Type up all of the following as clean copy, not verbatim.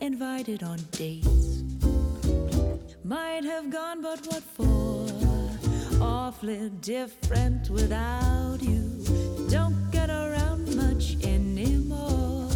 invited on dates. Might have gone, but what for? Awfully different without you. Don't get around much anymore.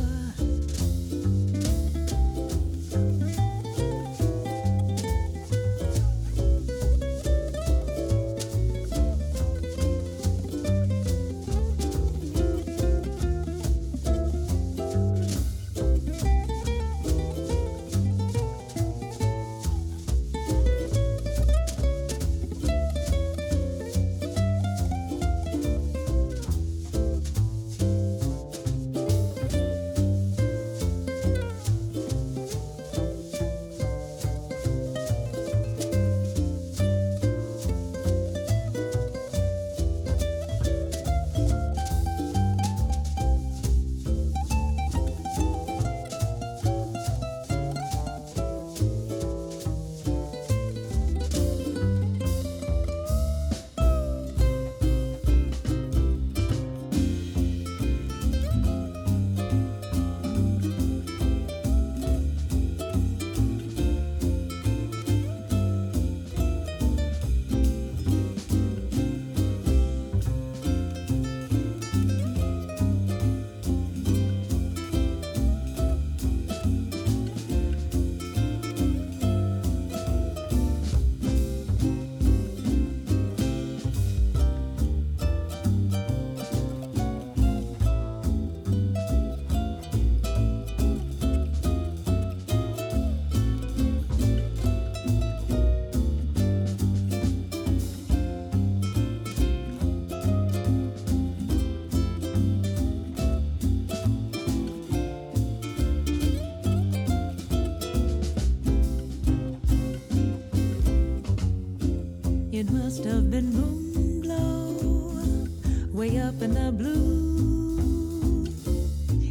It must have been moon glow, way up in the blue.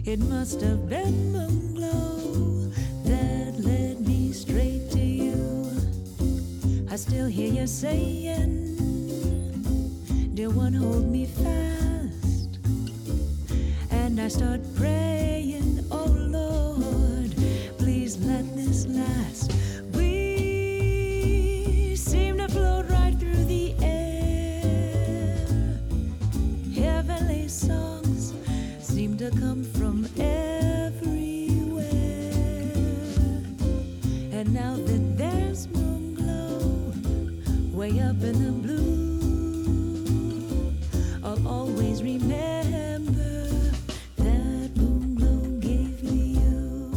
It must have been moon glow that led me straight to you. I still hear you saying, dear one, hold me fast. And I start praying, oh Lord, please let this last. We seem to float right through the air. Heavenly songs seem to come from everywhere. And now that there's moon glow way up in the blue, I'll always remember that moon glow gave me you.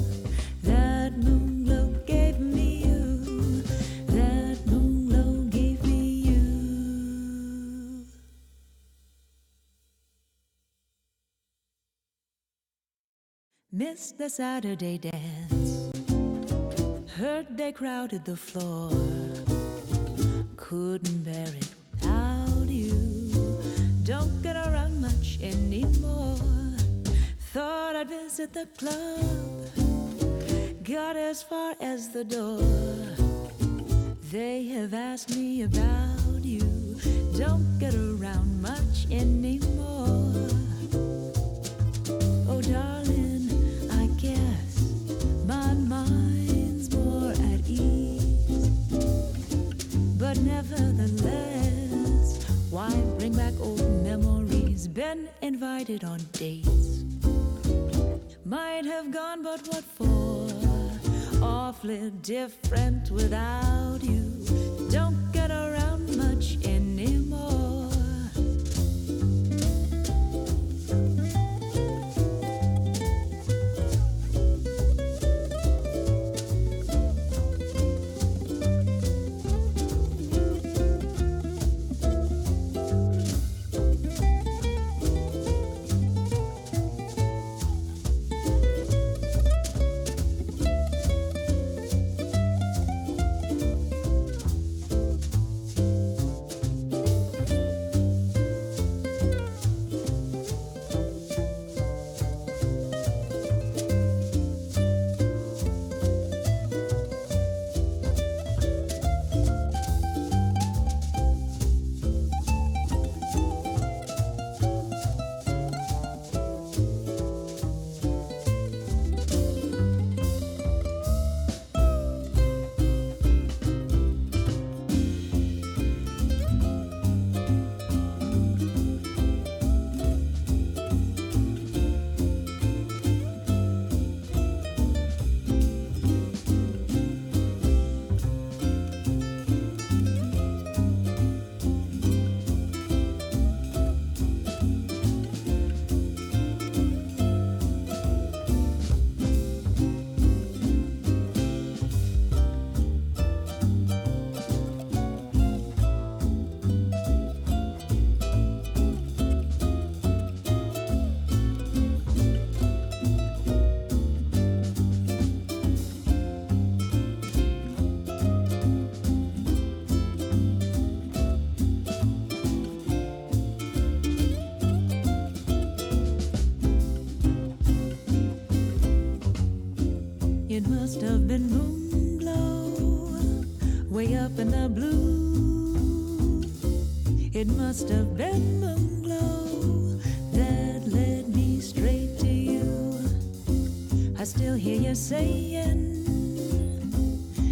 That moon glow gave me you. That moon glow gave me you. Missed the Saturday dance. Heard they crowded the floor. Couldn't bear it without you. Don't get around much anymore. Thought I'd visit the club. Got as far as the door. They have asked me about you. Don't get around much anymore. Oh darling, I guess my mind's more at ease. But nevertheless, why bring back old memories? Been invited on dates. Might have gone, but what for? Awfully different without you. Don't get around much anymore. the blue. It must have been moon glow that led me straight to you. I still hear you saying,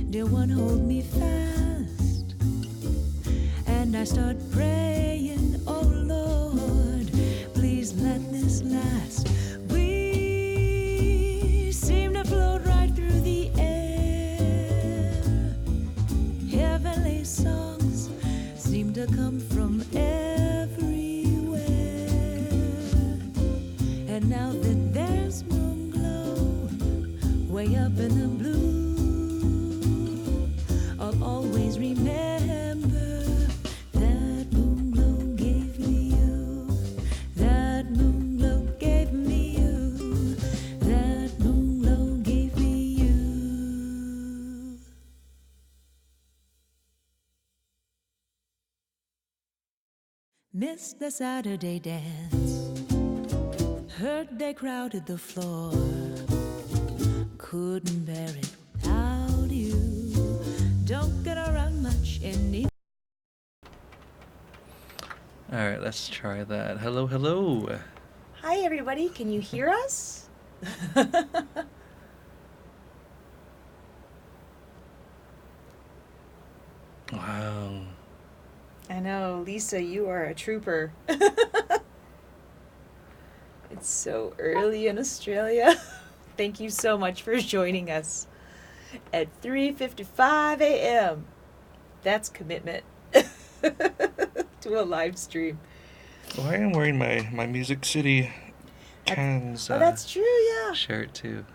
dear one, hold me fast. And I start praying, oh Lord, please let this last. We seem to float right through the air. Heavenly songs seem to come from everywhere. And now that there's moon glow way up in the blue, I'll always remember that moon glow gave me you. That moon glow gave me you. That moon glow gave me you. Missed the Saturday dance. Heard they crowded the floor. Couldn't bear it without you. Don't get around much anymore. Alright, let's try that. Hello, hello. Hi everybody, can you hear us? Wow. I know, Lisa, you are a trooper. It's so early in Australia. Thank you so much for joining us at 3:55 a.m. That's commitment to a live stream. Well, I am wearing my Music City Cans That's true, yeah. shirt too.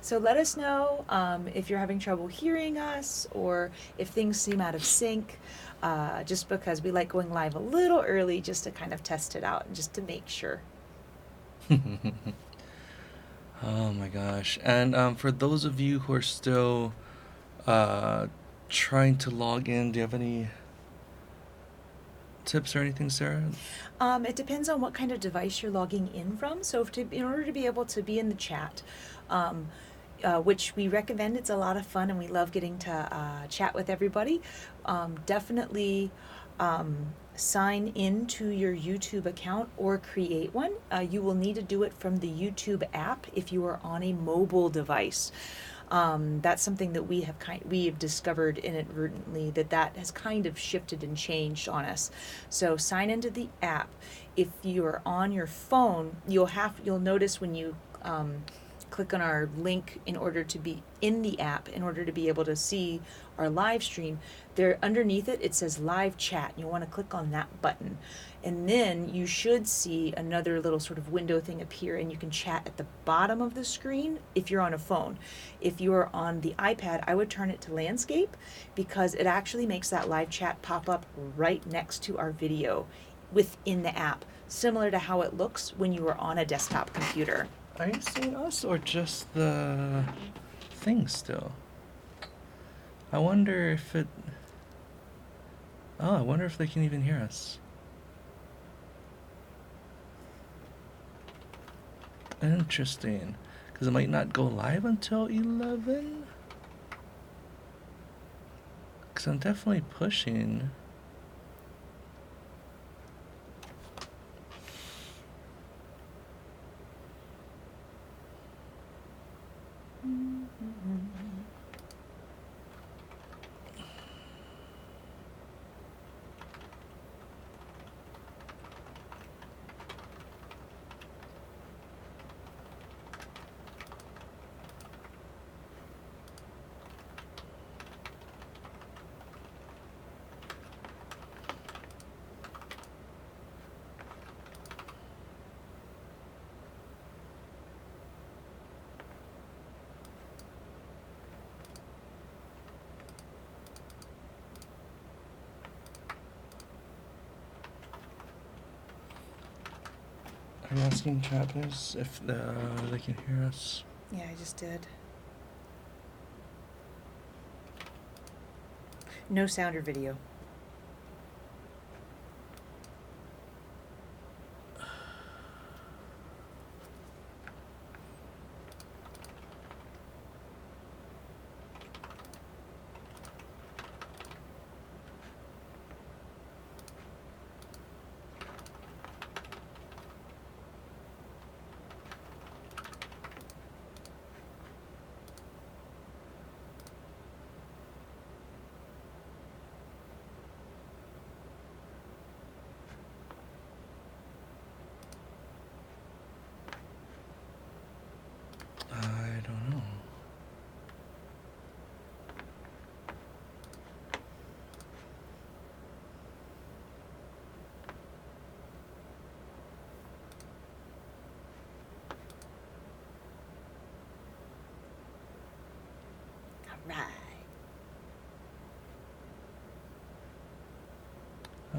So let us know if you're having trouble hearing us or if things seem out of sync, just because we like going live a little early just to kind of test it out and just to make sure. Oh my gosh. And for those of you who are still trying to log in, do you have any tips or anything, Sarah? It depends on what kind of device you're logging in from. So in order to be able to be in the chat, which we recommend, it's a lot of fun and we love getting to chat with everybody, definitely sign into your YouTube account or create one. You will need to do it from the YouTube app if you are on a mobile device. That's something that we have discovered inadvertently that has kind of shifted and changed on us. So sign into the app. If you're on your phone, you'll notice when you click on our link in order to be in the app, in order to be able to see our live stream, there underneath it says live chat. You want to click on that button, and then you should see another little sort of window thing appear, and you can chat at the bottom of the screen if you're on a phone. If you're on the iPad, I would turn it to landscape because it actually makes that live chat pop up right next to our video within the app, similar to how it looks when you are on a desktop computer. Are you seeing us or just the thing still? I wonder if it... Oh, I wonder if they can even hear us. Interesting. Because it might not go live until 11? Because I'm definitely pushing. Are you asking chatters if they can hear us? Yeah, I just did. No sound or video.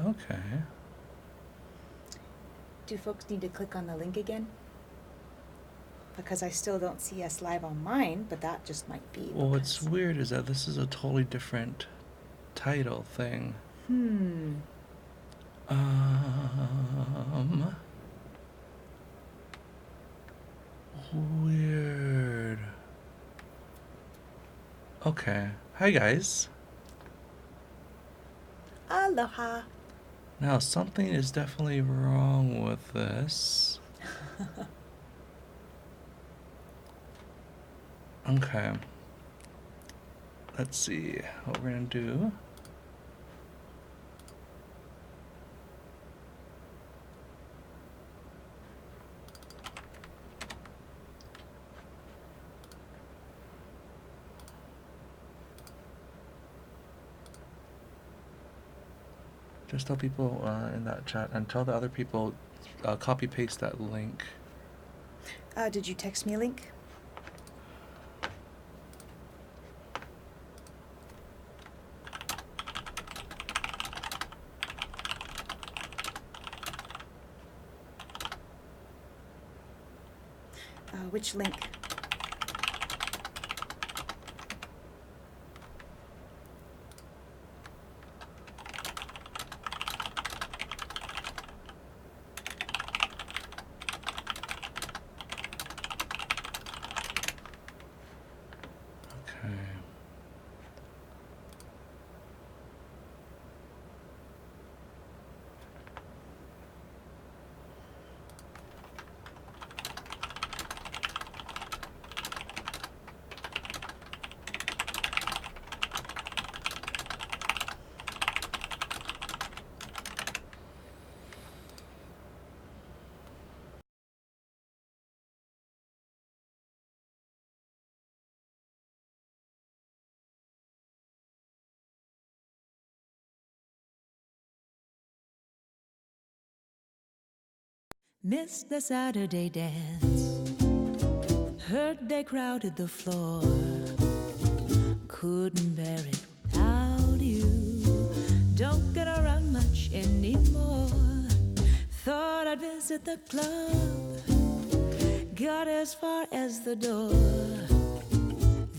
Okay. Do folks need to click on the link again? Because I still don't see us live on mine, but that just might be. Well, what's because- weird is that this is a totally different title thing. Weird. Okay. Hi, guys. Aloha. Now, something is definitely wrong with this. Okay. Let's see what we're gonna do. Just tell people in that chat and tell the other people copy paste that link. Did you text me a link? Which link? Okay. Missed the Saturday dance. Heard they crowded the floor. Couldn't bear it without you. Don't get around much anymore. Thought I'd visit the club. Got as far as the door.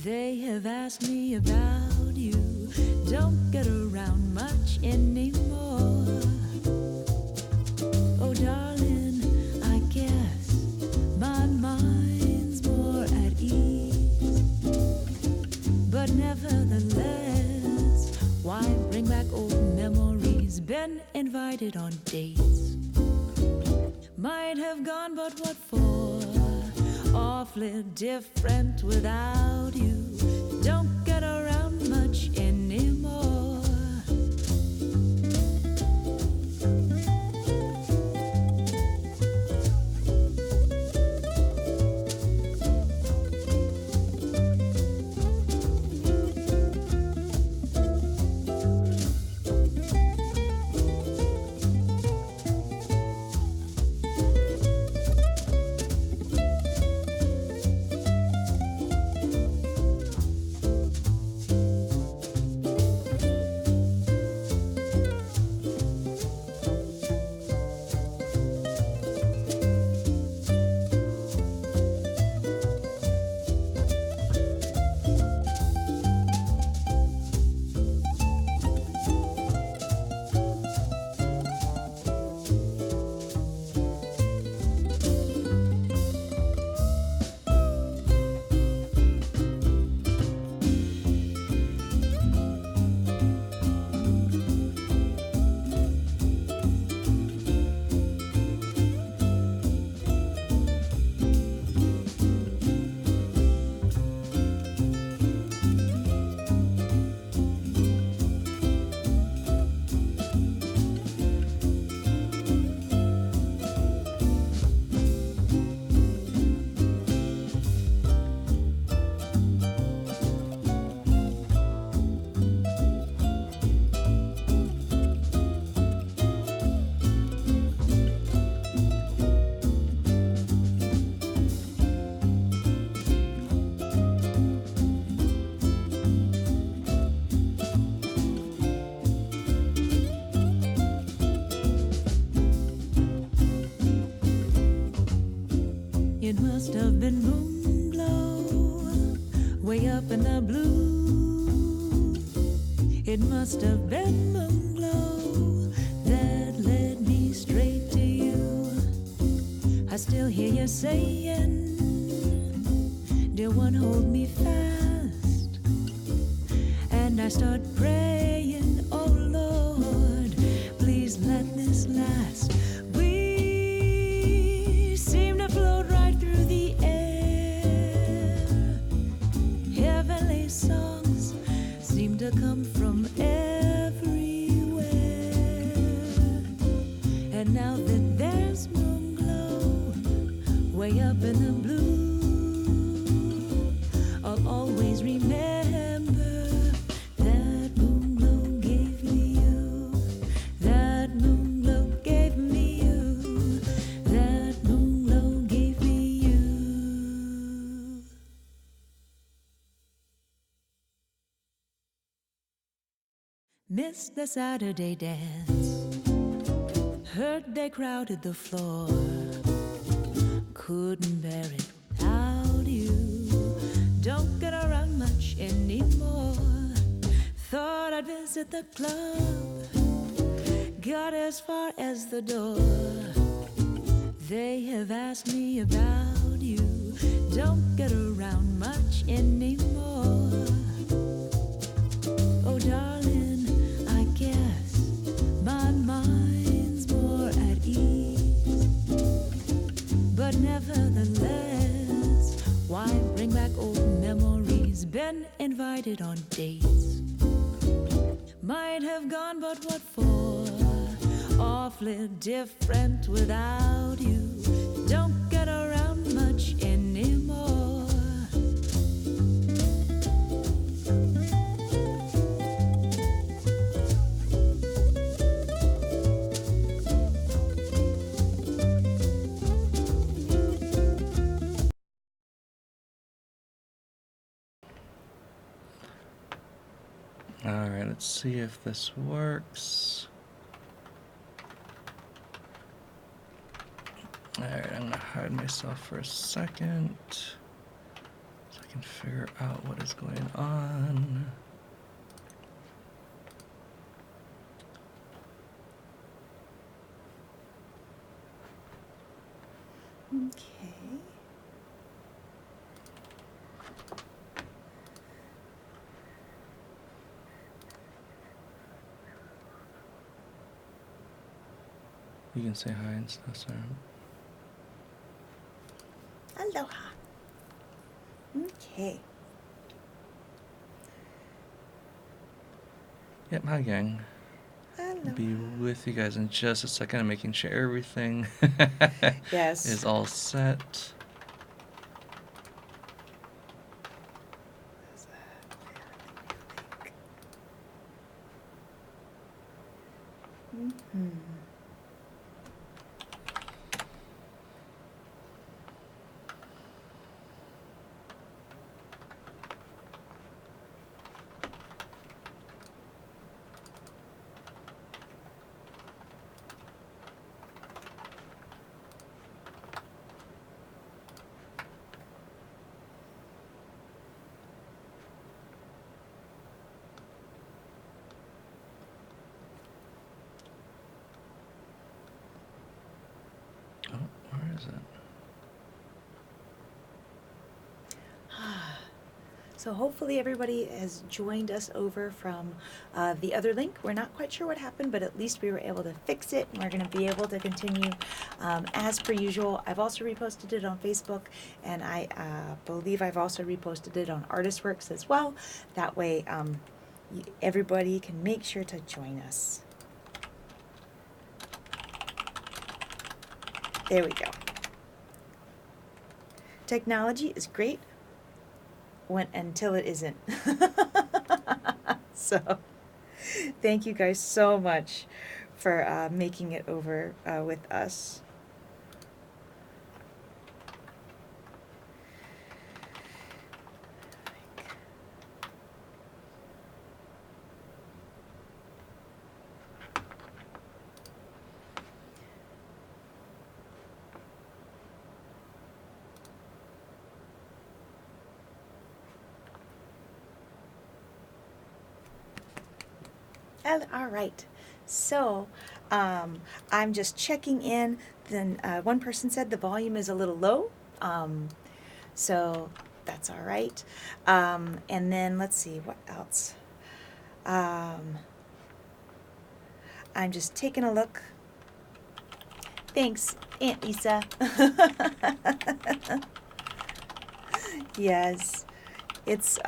They have asked me about you. Don't get around much anymore. Oh, darling, I guess my mind's more at ease. But nevertheless, why bring back old memories? Been invited on dates. Might have gone, but what for? Awfully different without you. Don't get around much anymore. the blue. It must have been moon glow that led me straight to you. I still hear you saying, dear one, hold me fast. And I start praying, oh Lord, please let this last. We seem to float right through the air. Heavenly songs seem to come from everywhere. And now that there's moon glow way up in the blue, I'll always remember that moon glow gave me you. That moon glow gave me you. That moon glow gave me you. Missed the Saturday dance. Heard they crowded the floor. Couldn't bear it without you. Don't get around much anymore. Thought I'd visit the club. Got as far as the door. They have asked me about you. Don't get around much anymore. Oh darling, I guess my mind's more at ease. But nevertheless, why bring back old memories? Been invited on dates. Might have gone, but what for? Awfully different without you. Don't get around much anymore. Alright, let's see if this works. Alright, I'm gonna hide myself for a second so I can figure out what is going on. Okay. You can say hi and stuff, Sarah. Aloha. Okay. Yep, hi gang. Aloha. Be with you guys in just a second. I'm making sure everything Yes. is all set. Mm-hmm. Oh, where is it? So hopefully everybody has joined us over from the other link. We're not quite sure what happened, but at least we were able to fix it, and we're going to be able to continue as per usual. I've also reposted it on Facebook, and I believe I've also reposted it on ArtistWorks as well. That way everybody can make sure to join us. There we go. Technology is great until it isn't. So thank you guys so much for making it over with us. All right. So, I'm just checking in. Then one person said the volume is a little low. So that's all right. And then let's see what else. I'm just taking a look. Thanks, Aunt Lisa. Yes, it's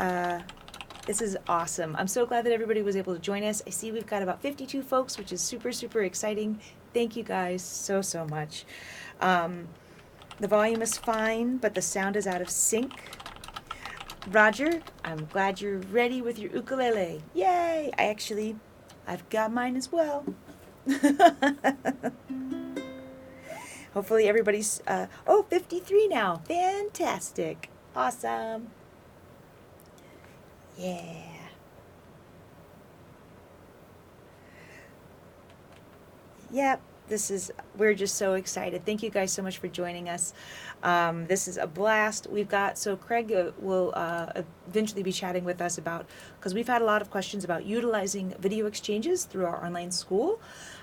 this is awesome. I'm so glad that everybody was able to join us. I see we've got about 52 folks, which is super, super exciting. Thank you guys so, so much. The volume is fine, but the sound is out of sync. Roger, I'm glad you're ready with your ukulele. Yay! I've got mine as well. Hopefully everybody's, 53 now. Fantastic. Awesome. Yeah. Yep. We're just so excited. Thank you guys so much for joining us. This is a blast. So Craig will eventually be chatting with us because we've had a lot of questions about utilizing video exchanges through our online school.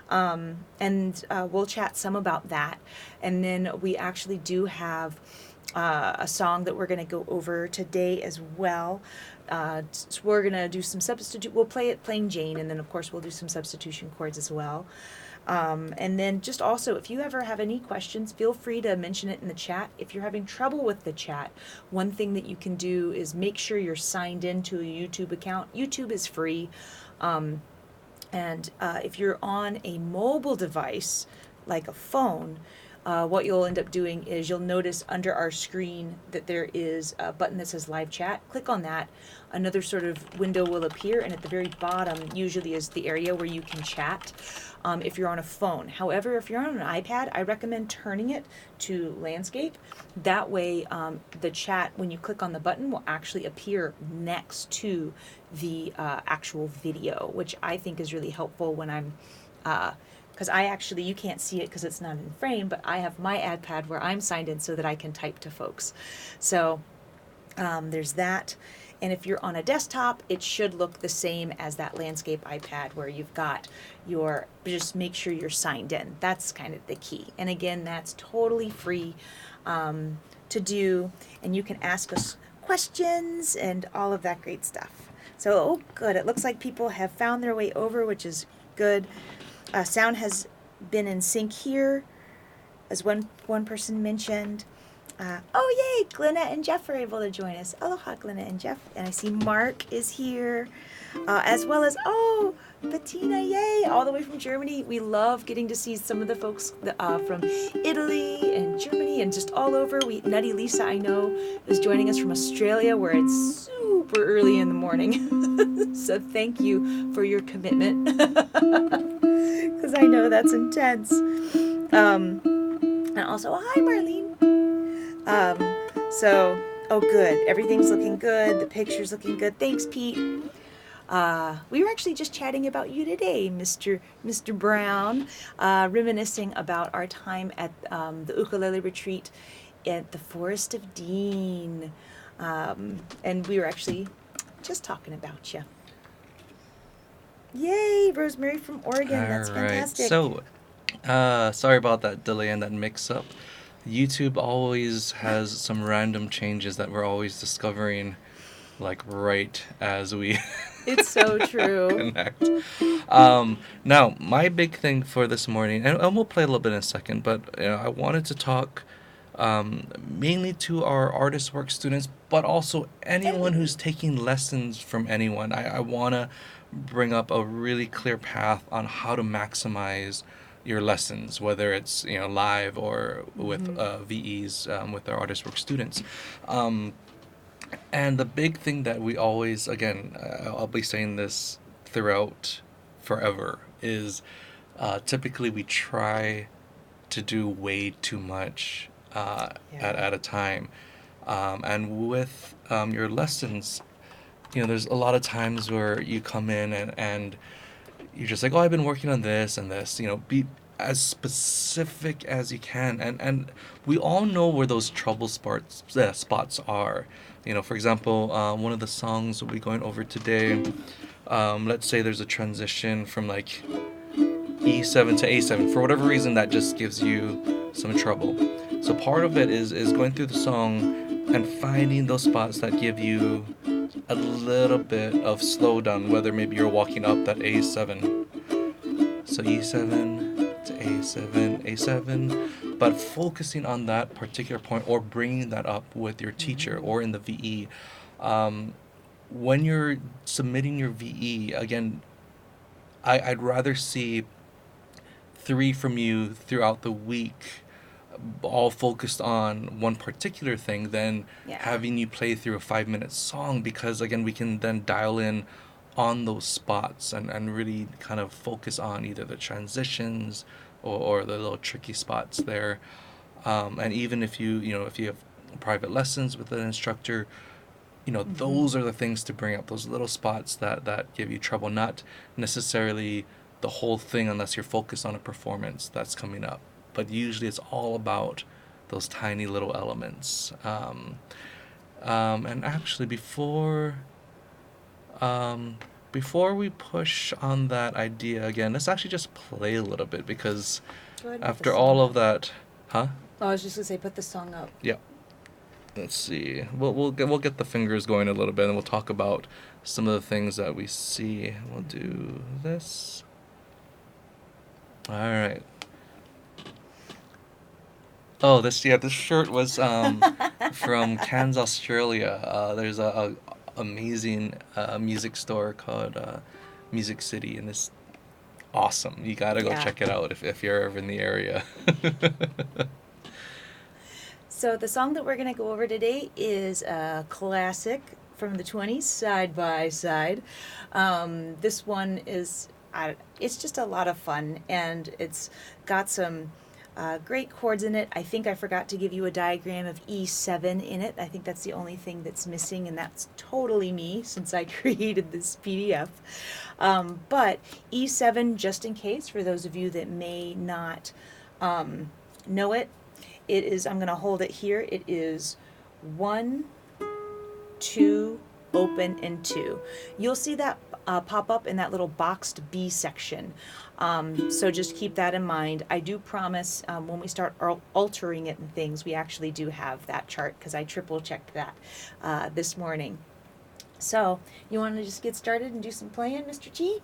And we'll chat some about that. And then we actually do have a song that we're going to go over today as well. So we're going to do some we'll play it playing Jane, and then of course we'll do some substitution chords as well. And then just also, if you ever have any questions, feel free to mention it in the chat. If you're having trouble with the chat, one thing that you can do is make sure you're signed into a YouTube account. YouTube is free. And if you're on a mobile device, like a phone, what you'll end up doing is you'll notice under our screen that there is a button that says live chat. Click on that. Another sort of window will appear, and at the very bottom usually is the area where you can chat if you're on a phone. However, if you're on an iPad, I recommend turning it to landscape. That way the chat, when you click on the button, will actually appear next to the actual video, which I think is really helpful when I'm because you can't see it because it's not in frame, but I have my iPad where I'm signed in so that I can type to folks. So there's that. And if you're on a desktop, it should look the same as that landscape iPad where you've got just make sure you're signed in. That's kind of the key. And again, that's totally free to do. And you can ask us questions and all of that great stuff. So, good. It looks like people have found their way over, which is good. Sound has been in sync here, as one person mentioned. Yay! Glenna and Jeff are able to join us. Aloha, Glenna and Jeff. And I see Mark is here, as well as, Bettina, yay! All the way from Germany. We love getting to see some of the folks from Italy and Germany and just all over. Nutty Lisa, I know, is joining us from Australia, where it's super early in the morning. So thank you for your commitment, because I know that's intense. And also, hi, Marlene. Good. Everything's looking good. The picture's looking good. Thanks, Pete. We were actually just chatting about you today, Mr. Brown, reminiscing about our time at the ukulele retreat at the Forest of Dean. And we were actually just talking about you. Yay, Rosemary from Oregon. That's fantastic. So, sorry about that delay and that mix-up. YouTube always has some random changes that we're always discovering, like right as we it's so true. connect. Now, my big thing for this morning, and we'll play a little bit in a second, but I wanted to talk mainly to our ArtistWorks students, but also anyone who's taking lessons from anyone. I want to bring up a really clear path on how to maximize your lessons, whether it's live or with VEs with our ArtistWorks students. And the big thing that we always, again, I'll be saying this throughout forever, is typically we try to do way too much at a time. And with your lessons, there's a lot of times where you come in and you're just like, I've been working on this and this, be as specific as you can. And we all know where those trouble spots are. For example, one of the songs we'll be going over today, let's say there's a transition from like E7 to A7. For whatever reason, that just gives you some trouble. So part of it is going through the song and finding those spots that give you a little bit of slowdown, whether maybe you're walking up that A7. So E7 to A7, A7, but focusing on that particular point or bringing that up with your teacher or in the VE. When you're submitting your VE, again, I'd rather see 3 from you throughout the week, all focused on one particular thing, than having you play through a 5-minute song, because again, we can then dial in on those spots and really kind of focus on either the transitions or the little tricky spots there. And even if you have private lessons with an instructor, those are the things to bring up, those little spots that give you trouble, not necessarily the whole thing unless you're focused on a performance that's coming up. But usually it's all about those tiny little elements. And actually, before we push on that idea again, let's actually just play a little bit, because after all of that, huh? Oh, I was just gonna say, put the song up. Yeah. Let's see. We'll get the fingers going a little bit, and we'll talk about some of the things that we see. We'll do this. All right. Oh, this shirt was from Cairns, Australia. There's a amazing music store called Music City, and it's awesome. You gotta go check it out if you're ever in the area. So the song that we're going to go over today is a classic from the 20s, Side by Side. This one is, it's just a lot of fun, and it's got some great chords in it. I think I forgot to give you a diagram of E7 in it. I think that's the only thing that's missing, and that's totally me since I created this PDF. But E7, just in case, for those of you that may not know it, it is, I'm going to hold it here, it is 1, 2, open, and 2. You'll see that pop up in that little boxed B section. So just keep that in mind. I do promise when we start altering it and things, we actually do have that chart, because I triple checked that this morning. So you want to just get started and do some playing, Mr. Chee?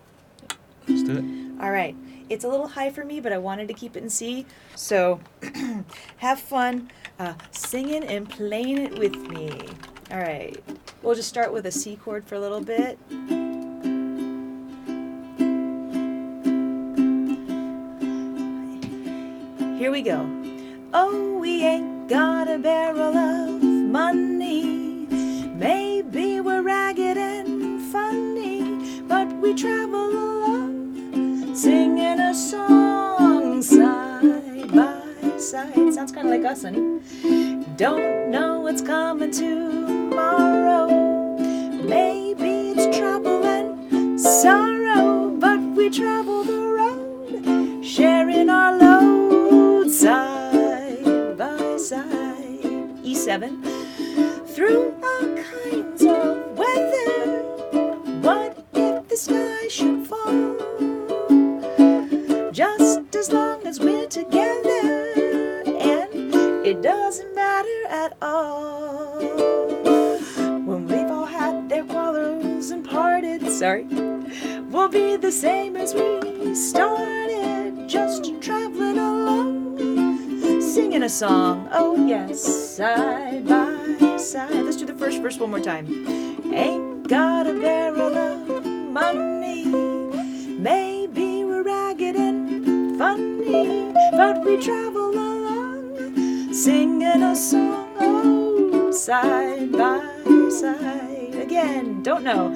Let's do it. All right. It's a little high for me, but I wanted to keep it in C. So have fun singing and playing it with me. All right. We'll just start with a C chord for a little bit. Here we go. Oh, we ain't got a barrel of money. Maybe we're ragged and funny, but we travel along, singing a song side by side. Sounds kind of like us, honey. Don't know what's coming tomorrow. Maybe it's trouble and sorrow, but we travel the road, sharing our load side by side. E7. Through all kinds of weather, what if the sky should fall? Just as long as we're together, and it doesn't matter at all. When we've all had their quarrels and parted, we'll be the same as we started, just traveling along, singing a song, oh yes, side by side. Let's do the first verse one more time. Ain't got a barrel of money, maybe we're ragged and funny, but we travel along, singing a song, oh, side by side. Again, don't know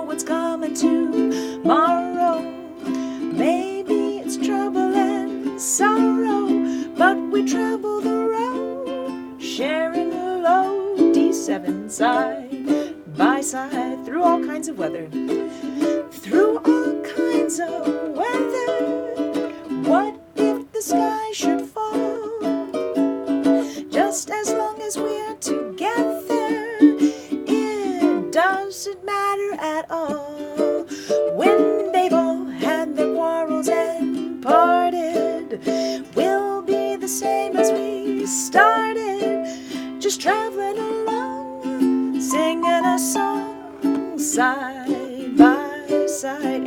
what's coming tomorrow. Maybe it's trouble and sorrow, but we travel the road, sharing the load. D7 side by side, through all kinds of weather. Through all kinds of weather, what if the sky should fall? Just as long as we're together, it doesn't matter at all.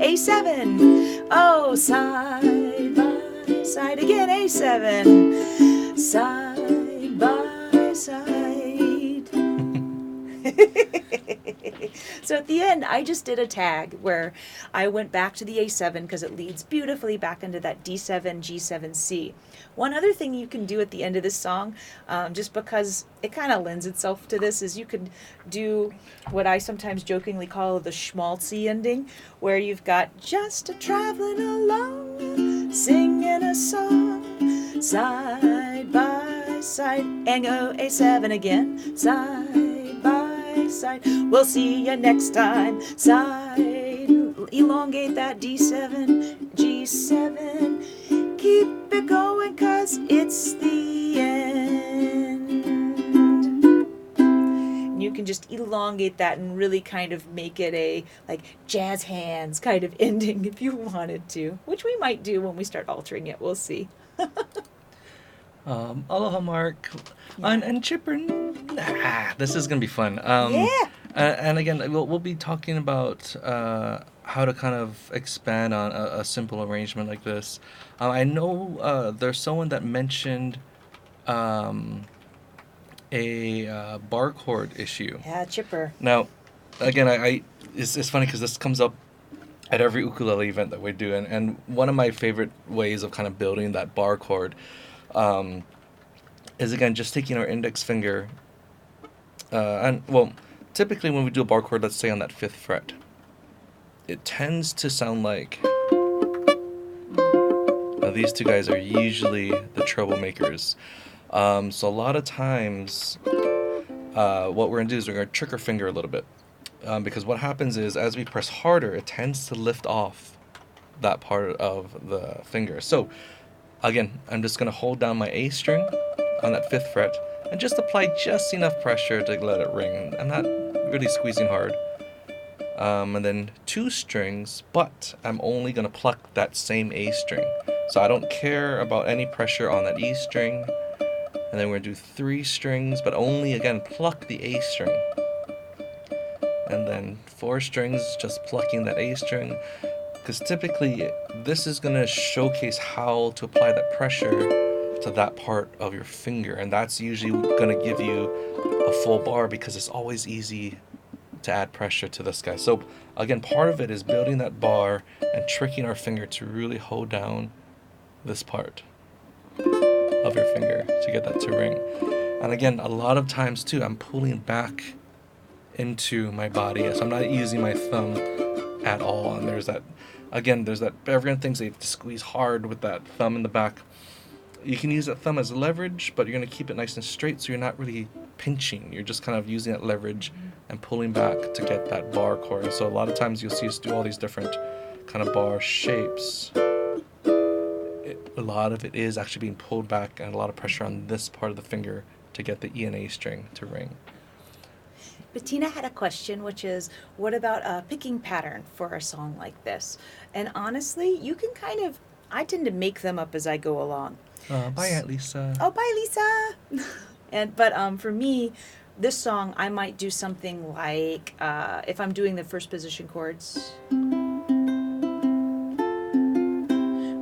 A7. Oh, side by side again, A7. Side by side. So at the end, I just did a tag where I went back to the A7 because it leads beautifully back into that D7, G7, C. One other thing you can do at the end of this song, just because it kind of lends itself to this, is you could do what I sometimes jokingly call the schmaltzy ending, where you've got just a traveling along, singing a song, side by side, and go A7 again, side by side. We'll see you next time, side, elongate that D7, G7, keep it going 'cause it's the end. And you can just elongate that and really kind of make it a like jazz hands kind of ending if you wanted to, which we might do when we start altering it. We'll see. Aloha, Mark. And Chipper. This is going to be fun. Yeah. And again, we'll be talking about how to kind of expand on a simple arrangement like this. I know there's someone that mentioned a bar chord issue. Yeah, Chipper. Now, again, it's funny because this comes up at every ukulele event that we do, and one of my favorite ways of kind of building that bar chord is again just taking our index finger and well, typically when we do a bar chord, let's say on that 5th fret, it tends to sound like these two guys are usually the troublemakers. So a lot of times what we're gonna do is we're gonna trick our finger a little bit, because what happens is as we press harder, it tends to lift off that part of the finger. So again, I'm just going to hold down my A string on that 5th fret and just apply just enough pressure to let it ring. I'm not really squeezing hard. And then 2 strings, but I'm only going to pluck that same A string. So I don't care about any pressure on that E string. And then we're going to do 3 strings, but only, again, pluck the A string. And then 4 strings, just plucking that A string. Because typically, this is going to showcase how to apply that pressure to that part of your finger. And that's usually going to give you a full bar because it's always easy to add pressure to this guy. So again, part of it is building that bar and tricking our finger to really hold down this part of your finger to get that to ring. And again, a lot of times too, I'm pulling back into my body. So I'm not using my thumb at all. And there's that, everyone thinks they have to squeeze hard with that thumb in the back. You can use that thumb as leverage, but you're going to keep it nice and straight so you're not really pinching. You're just kind of using that leverage and pulling back to get that bar chord. So a lot of times you'll see us do all these different kind of bar shapes. A lot of it is actually being pulled back and a lot of pressure on this part of the finger to get the E and A string to ring. Bettina had a question, which is, what about a picking pattern for a song like this? And honestly, you can I tend to make them up as I go along. Bye, Aunt Lisa. Oh, bye, Lisa. But for me, this song, I might do something like, if I'm doing the first position chords,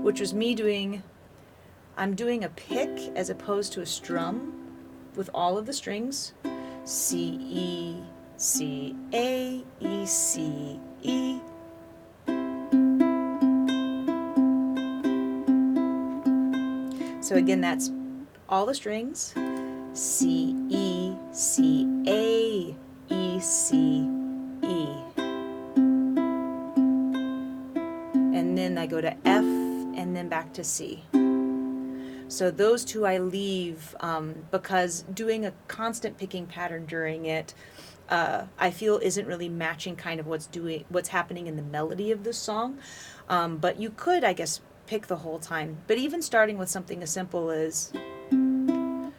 which was I'm doing a pick as opposed to a strum with all of the strings. C, E, C, A, E, C, E. So again, that's all the strings. C, E, C, A, E, C, E. And then I go to F and then back to C. So those two I leave because doing a constant picking pattern during it, I feel isn't really matching kind of what's happening in the melody of the song. But you could, I guess, pick the whole time. But even starting with something as simple as, and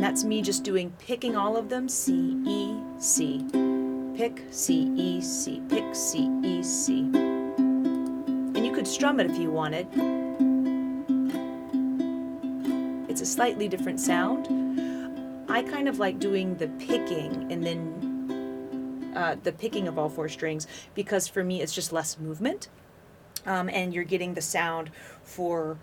that's me just picking all of them, C, E, C, pick, C, E, C, pick, C, E, C. You could strum it if you wanted. It's a slightly different sound. I kind of like doing the picking and then the picking of all four strings, because for me it's just less movement, and you're getting the sound for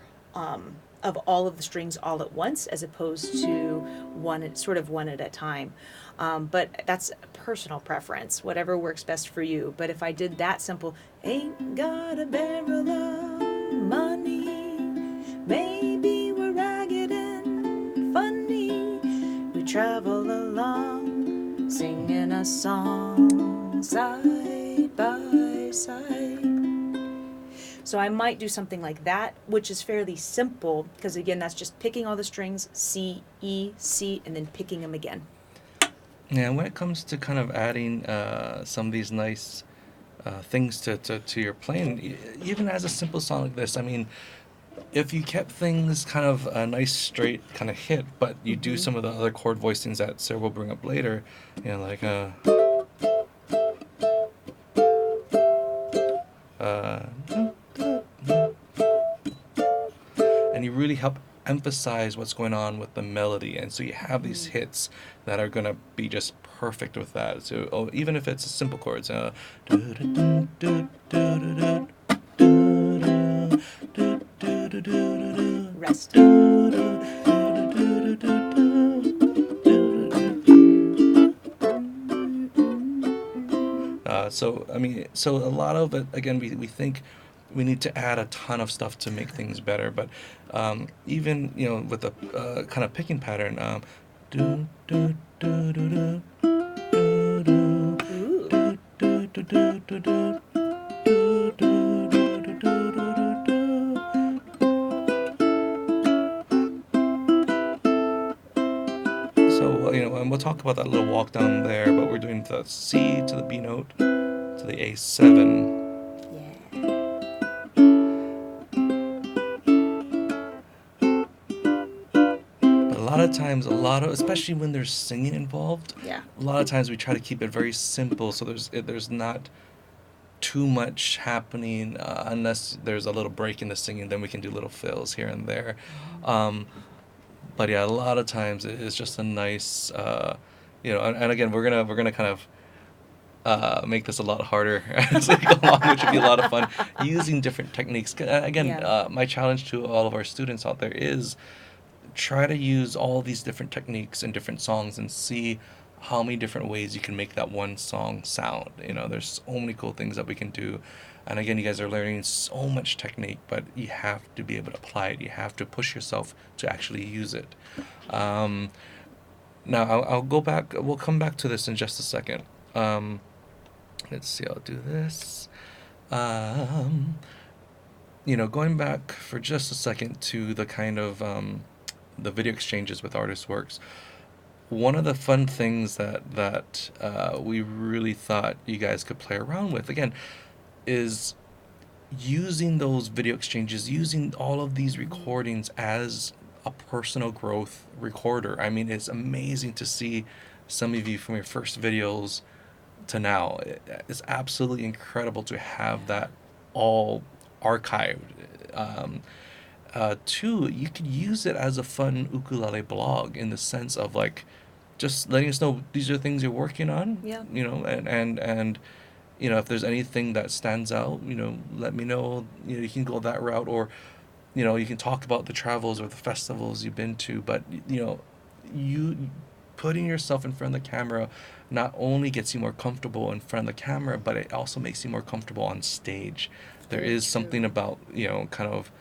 of all of the strings all at once, as opposed to one at a time. But that's personal preference, whatever works best for you. But if I did that simple, ain't got a barrel of money, maybe we're ragged and funny, we travel along singing a song side by side. So I might do something like that, which is fairly simple, because again, that's just picking all the strings, C, E, C, and then picking them again. Yeah, when it comes to kind of adding some of these nice things to your playing, even as a simple song like this, I mean, if you kept things kind of a nice straight kind of hit, but you do some of the other chord voicings that Sarah will bring up later, you know, like and you really help emphasize what's going on with the melody, and so you have these hits that are gonna be just perfect with that. So even if it's simple chords, Rest. So I mean, so a lot of it, again, we think we need to add a ton of stuff to make things better, but even, you know, with the kind of picking pattern, do do do do do do do Ooh. do do do do do. So, you know, and we'll talk about that little walk down there, but we're doing the C to the B note to the A7. But a lot of times, especially when there's singing involved, Yeah. a lot of times we try to keep it very simple, so there's not too much happening, unless there's a little break in the singing, then we can do little fills here and there. But yeah, a lot of times it is just a nice, you know, and again, we're gonna kind of make this a lot harder as we go along, which would be a lot of fun, using different techniques. Again, Yeah. my challenge to all of our students out there is try to use all these different techniques in different songs and see how many different ways you can make that one song sound. You know, there's so many cool things that we can do. And again, you guys are learning so much technique, but you have to be able to apply it. You have to push yourself to actually use it. Now, I'll go back. We'll come back to this in just a second. Let's see. I'll do this. You know, going back for just a second to the kind of the video exchanges with ArtistWorks. One of the fun things that we really thought you guys could play around with, again, is using those video exchanges, using all of these recordings as a personal growth recorder. I mean, it's amazing to see some of you from your first videos to now. It's absolutely incredible to have that all archived. Two, you could use it as a fun ukulele blog, in the sense of like just letting us know these are things you're working on. Yeah. You know, and you know, if there's anything that stands out, you know, let me know. You know, you can go that route, or you know, you can talk about the travels or the festivals you've been to. But you know, you putting yourself in front of the camera not only gets you more comfortable in front of the camera, but it also makes you more comfortable on stage. There Very is true. something about, you know, kind of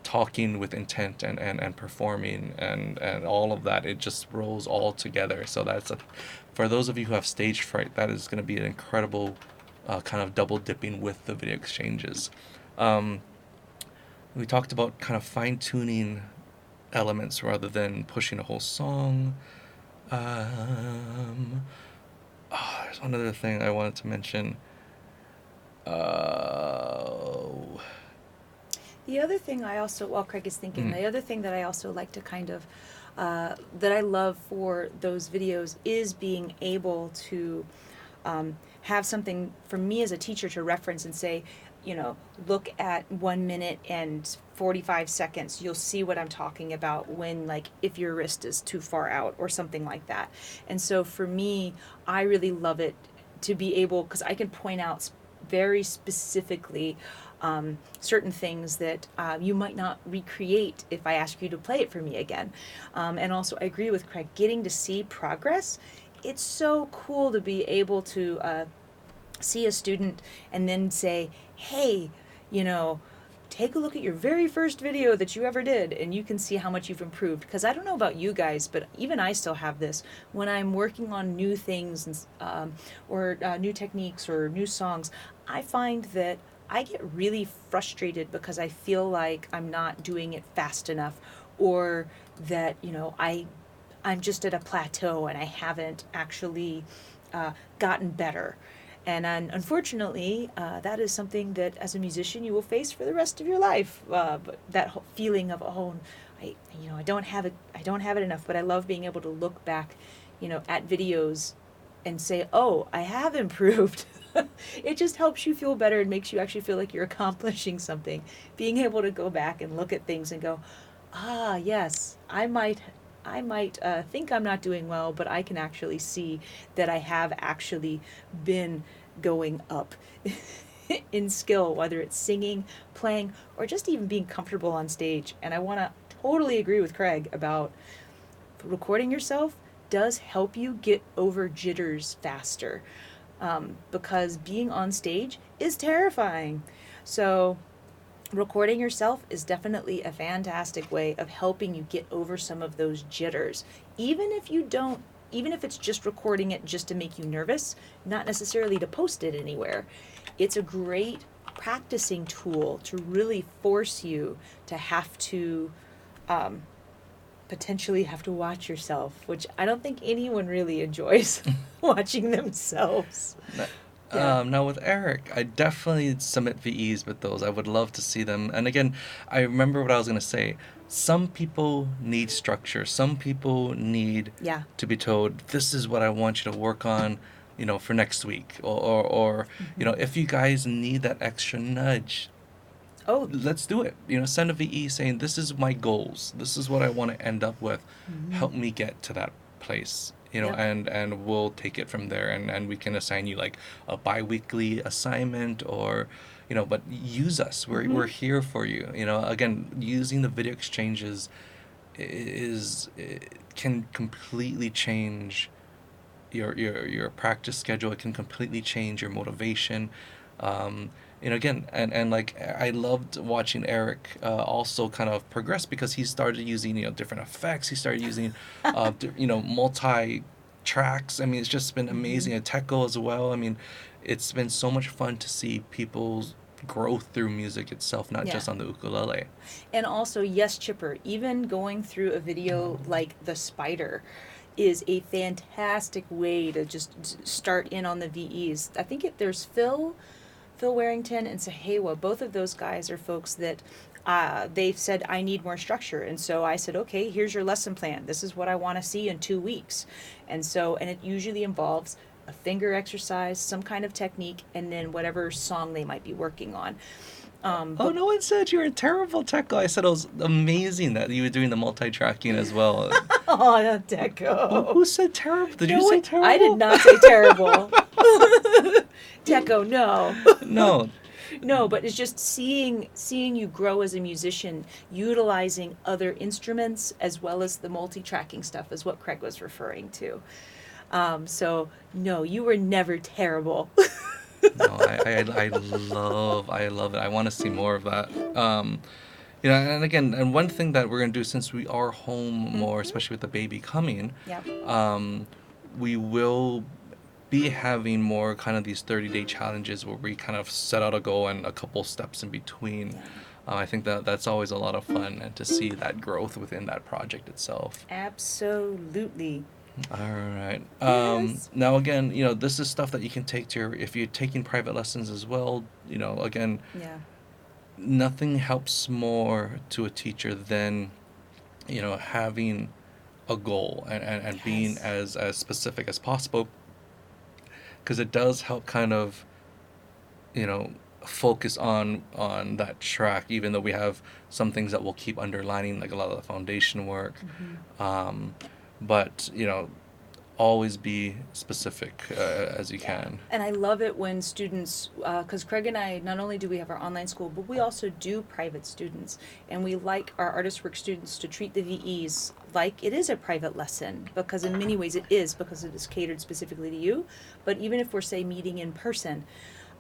talking with intent and performing and all of that. It just rolls all together. So for those of you who have stage fright, that is going to be an incredible kind of double dipping with the video exchanges. We talked about kind of fine tuning elements rather than pushing a whole song. There's one other thing I wanted to mention. The other thing I also, while Craig is thinking, the other thing that I also like to kind of, that I love for those videos is being able to have something for me as a teacher to reference and say, you know, look at 1 minute and 45 seconds. You'll see what I'm talking about when, like, if your wrist is too far out or something like that. And so for me, I really love it to be able, because I can point out very specifically certain things that you might not recreate if I ask you to play it for me again. And also, I agree with Craig, getting to see progress. It's so cool to be able to see a student and then say, hey, you know, take a look at your very first video that you ever did, and you can see how much you've improved. Because I don't know about you guys, but even I still have this when I'm working on new things or new techniques or new songs. I find that I get really frustrated because I feel like I'm not doing it fast enough, or that, you know, I'm just at a plateau and I haven't actually gotten better. And unfortunately, that is something that as a musician you will face for the rest of your life. But that whole feeling of, oh, I don't have it enough. But I love being able to look back, you know, at videos and say, oh, I have improved. It just helps you feel better and makes you actually feel like you're accomplishing something. Being able to go back and look at things and go, ah, yes, I might think I'm not doing well, but I can actually see that I have actually been going up in skill, whether it's singing, playing, or just even being comfortable on stage. And I want to totally agree with Craig about recording yourself does help you get over jitters faster, because being on stage is terrifying. So recording yourself is definitely a fantastic way of helping you get over some of those jitters. Even if it's just recording it just to make you nervous, not necessarily to post it anywhere. It's a great practicing tool to really force you to have to potentially have to watch yourself, which I don't think anyone really enjoys watching themselves. Yeah. Now with Eric, I definitely submit VEs with those. I would love to see them. And again, I remember what I was going to say. Some people need structure. Some people need to be told, this is what I want you to work on, you know, for next week. Or you know, if you guys need that extra nudge, let's do it. You know, send a VE saying, this is my goals. This is what I want to end up with. Help me get to that place. You know, and we'll take it from there, and we can assign you like a bi-weekly assignment, or, you know, but use us. We're here for you. You know, again, using the video exchanges can completely change your practice schedule. It can completely change your motivation. You know, again, and like I loved watching Eric also kind of progress, because he started using, you know, different effects. He started using, you know, multi tracks. I mean, it's just been amazing. And techno as well. I mean, it's been so much fun to see people's growth through music itself, not just on the ukulele. And also, yes, Chipper, even going through a video like The Spider is a fantastic way to just start in on the VEs. I think there's Phil Warrington and Sahewa. Both of those guys are folks that they've said, I need more structure. And so I said, okay, here's your lesson plan. This is what I want to see in 2 weeks. And it usually involves a finger exercise, some kind of technique, and then whatever song they might be working on. No one said you were a terrible techno. I said it was amazing that you were doing the multi-tracking as well. Oh, not techno. Who said terrible? Did you say terrible? I did not say terrible. Techo, no. No. No, but it's just seeing you grow as a musician, utilizing other instruments as well as the multi-tracking stuff is what Craig was referring to. So, no, you were never terrible. No, I love it. I want to see more of that. You know, and again, and one thing that we're going to do, since we are home more, especially with the baby coming, we will be having more kind of these 30-day challenges where we kind of set out a goal and a couple steps in between. I think that's always a lot of fun, and to see that growth within that project itself. Absolutely. All right. Yes. Now, again, you know, this is stuff that you can take to if you're taking private lessons as well. You know, again, nothing helps more to a teacher than, you know, having a goal and being as specific as possible, because it does help kind of, you know, focus on that track, even though we have some things that we'll keep underlining, like a lot of the foundation work. But, you know, always be specific as you can. And I love it when students, because Craig and I, not only do we have our online school, but we also do private students. And we like our ArtistWorks students to treat the VEs like it is a private lesson, because in many ways it is, because it is catered specifically to you. But even if we're, say, meeting in person,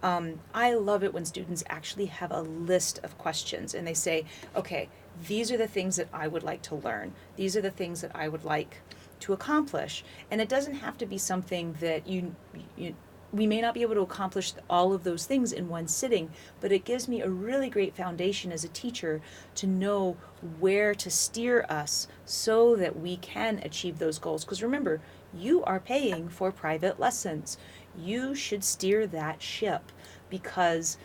I love it when students actually have a list of questions and they say, okay, these are the things that I would like to learn. These are the things that I would like to accomplish. And it doesn't have to be something that we may not be able to accomplish all of those things in one sitting, but it gives me a really great foundation as a teacher to know where to steer us so that we can achieve those goals. Because remember, you are paying for private lessons. You should steer that ship, because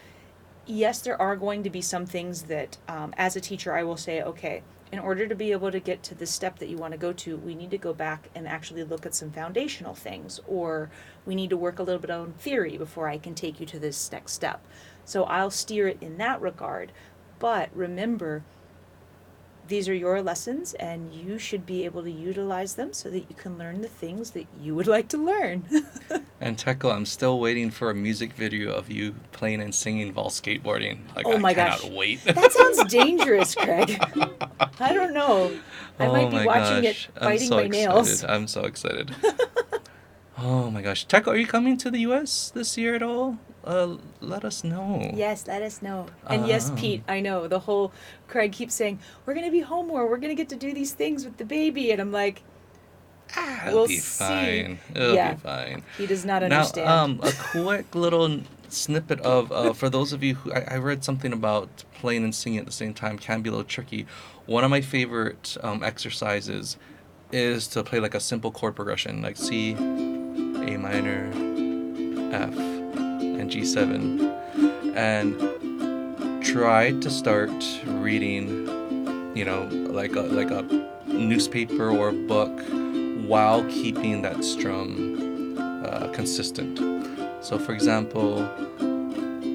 yes, there are going to be some things that as a teacher I will say, okay, in order to be able to get to the step that you want to go to, we need to go back and actually look at some foundational things, or we need to work a little bit on theory before I can take you to this next step. So I'll steer it in that regard. But remember, these are your lessons and you should be able to utilize them so that you can learn the things that you would like to learn. And Tekla, I'm still waiting for a music video of you playing and singing while skateboarding. Like, Oh my I cannot gosh. wait. That sounds dangerous, Craig. I don't know. I might Oh be my watching gosh. it biting I'm so my excited. nails. I'm so excited. Oh my gosh. Tekla, are you coming to the US this year at all? Let us know. Yes, let us know. And yes, Pete, I know. The whole Craig keeps saying, we're going to be home more. We're going to get to do these things with the baby. And I'm like, It'll we'll be see. fine. It'll Yeah. be fine. He does not Now, understand. a quick little snippet of for those of you who I read something about playing and singing at the same time can be a little tricky. One of my favorite exercises is to play like a simple chord progression, like C, A minor, F, and G7, and try to start reading, like a newspaper or a book while keeping that strum consistent. So, for example,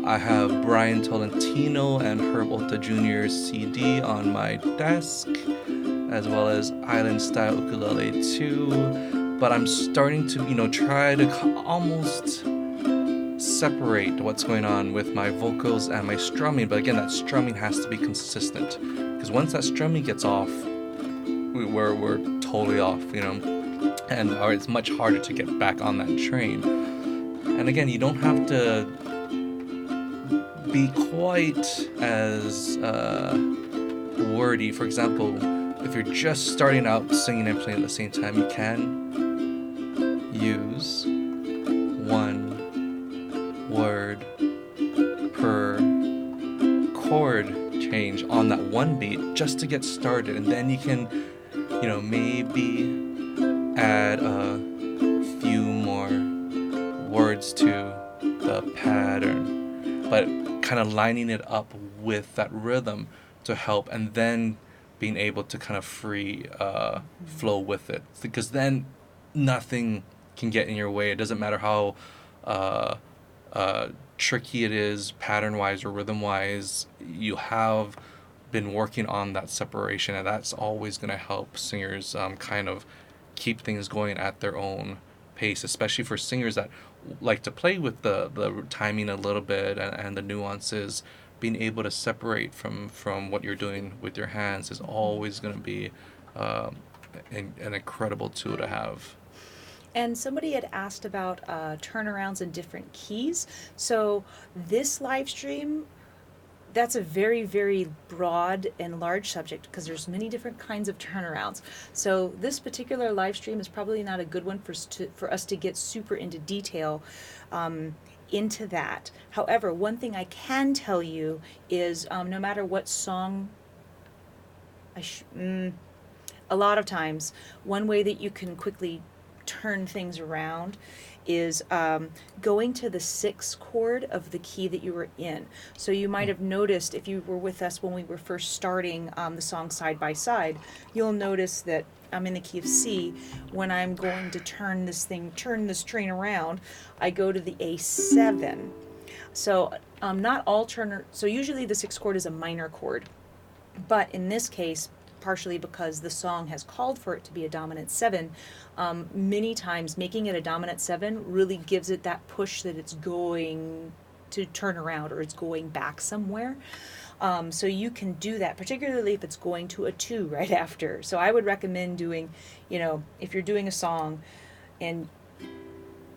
I have Brian Tolentino and Herb Alta Jr.'s CD on my desk, as well as Island Style Ukulele 2. But I'm starting to, try to almost separate what's going on with my vocals and my strumming. But again, that strumming has to be consistent, because once that strumming gets off, we're totally off, or it's much harder to get back on that train. And again, you don't have to be quite as wordy. For example, if you're just starting out singing and playing at the same time, you can use one word per chord change on that one beat just to get started, and then you can maybe add a few more words to the pattern, but kind of lining it up with that rhythm to help, and then being able to kind of free flow with it, because then nothing can get in your way. It doesn't matter how tricky it is pattern wise or rhythm wise. You have been working on that separation, and that's always going to help singers kind of keep things going at their own pace, especially for singers that like to play with the timing a little bit and the nuances. Being able to separate from what you're doing with your hands is always going to be an incredible tool to have. And somebody had asked about turnarounds in different keys. So this live stream, that's a very, very broad and large subject, because there's many different kinds of turnarounds. So this particular live stream is probably not a good one for us to get super into detail into that. However, one thing I can tell you is no matter what song, a lot of times, one way that you can quickly turn things around is going to the 6th chord of the key that you were in. So you might have noticed, if you were with us when we were first starting the song Side by Side, you'll notice that I'm in the key of C. When I'm going to turn this train around, I go to the A7. So not all so usually the 6th chord is a minor chord, but in this case, partially because the song has called for it to be a dominant 7. Many times making it a dominant 7 really gives it that push that it's going to turn around or it's going back somewhere. So you can do that, particularly if it's going to a 2 right after. So I would recommend doing, if you're doing a song, and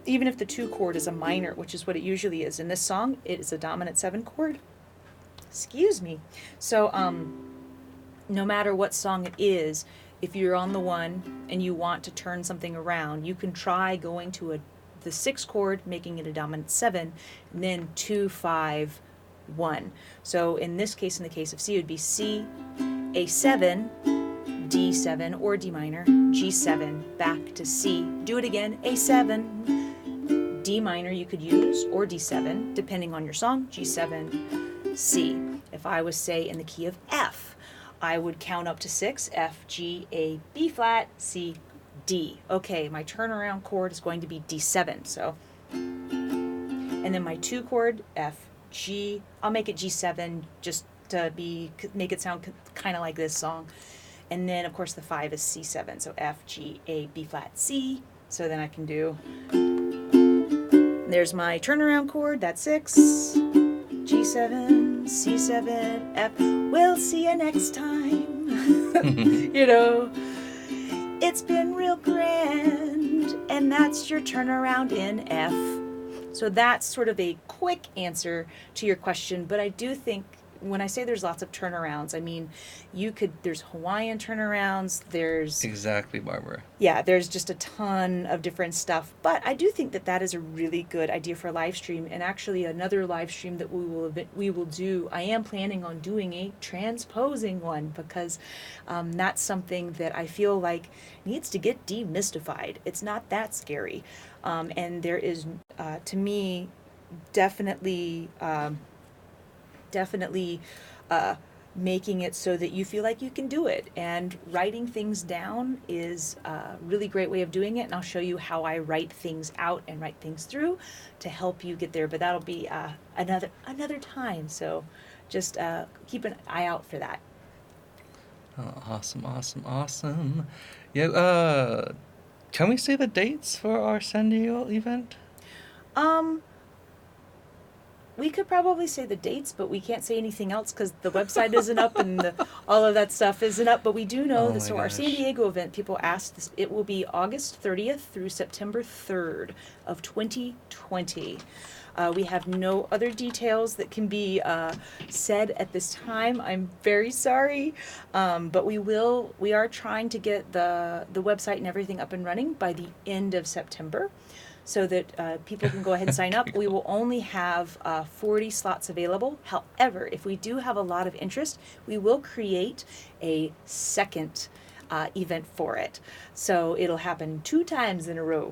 even if the 2 chord is a minor, which is what it usually is, in this song, it is a dominant 7 chord. Excuse me. So no matter what song it is, if you're on the 1 and you want to turn something around, you can try going to the 6 chord, making it a dominant 7, and then 2, 5, 1. So in this case, in the case of C, it would be C, A7, D7 or D minor, G7, back to C. Do it again, A7, D minor you could use, or D7, depending on your song, G7, C. If I was, say, in the key of F, I would count up to 6, F, G, A, B flat, C, D. Okay, my turnaround chord is going to be D7, so. And then my 2 chord, F, G, I'll make it G7 just to make it sound kind of like this song. And then, of course, the 5 is C7, so F, G, A, B flat, C. So then I can do, there's my turnaround chord, that's 6, G7, C7, F. We'll see you next time. It's been real grand, and that's your turnaround in F. So that's sort of a quick answer to your question, but I do think when I say there's lots of turnarounds, I mean, there's Hawaiian turnarounds, there's... Exactly, Barbara. Yeah, there's just a ton of different stuff, but I do think that is a really good idea for a live stream, and actually another live stream that we will do, I am planning on doing a transposing one, because that's something that I feel like needs to get demystified. It's not that scary, and there is, to me, definitely making it so that you feel like you can do it. And writing things down is a really great way of doing it. And I'll show you how I write things out and write things through to help you get there. But that'll be another time. So just keep an eye out for that. Oh, awesome. Yeah, can we say the dates for our San Diego event? We could probably say the dates, but we can't say anything else because the website isn't up and all of that stuff isn't up. But we do know that, so our San Diego event, people asked this, it will be August 30th through September 3rd of 2020. We have no other details that can be said at this time. I'm very sorry, but we are trying to get the website and everything up and running by the end of September, so that people can go ahead and sign up. We will only have 40 slots available. However, if we do have a lot of interest, we will create a second event for it. So it'll happen 2 times in a row,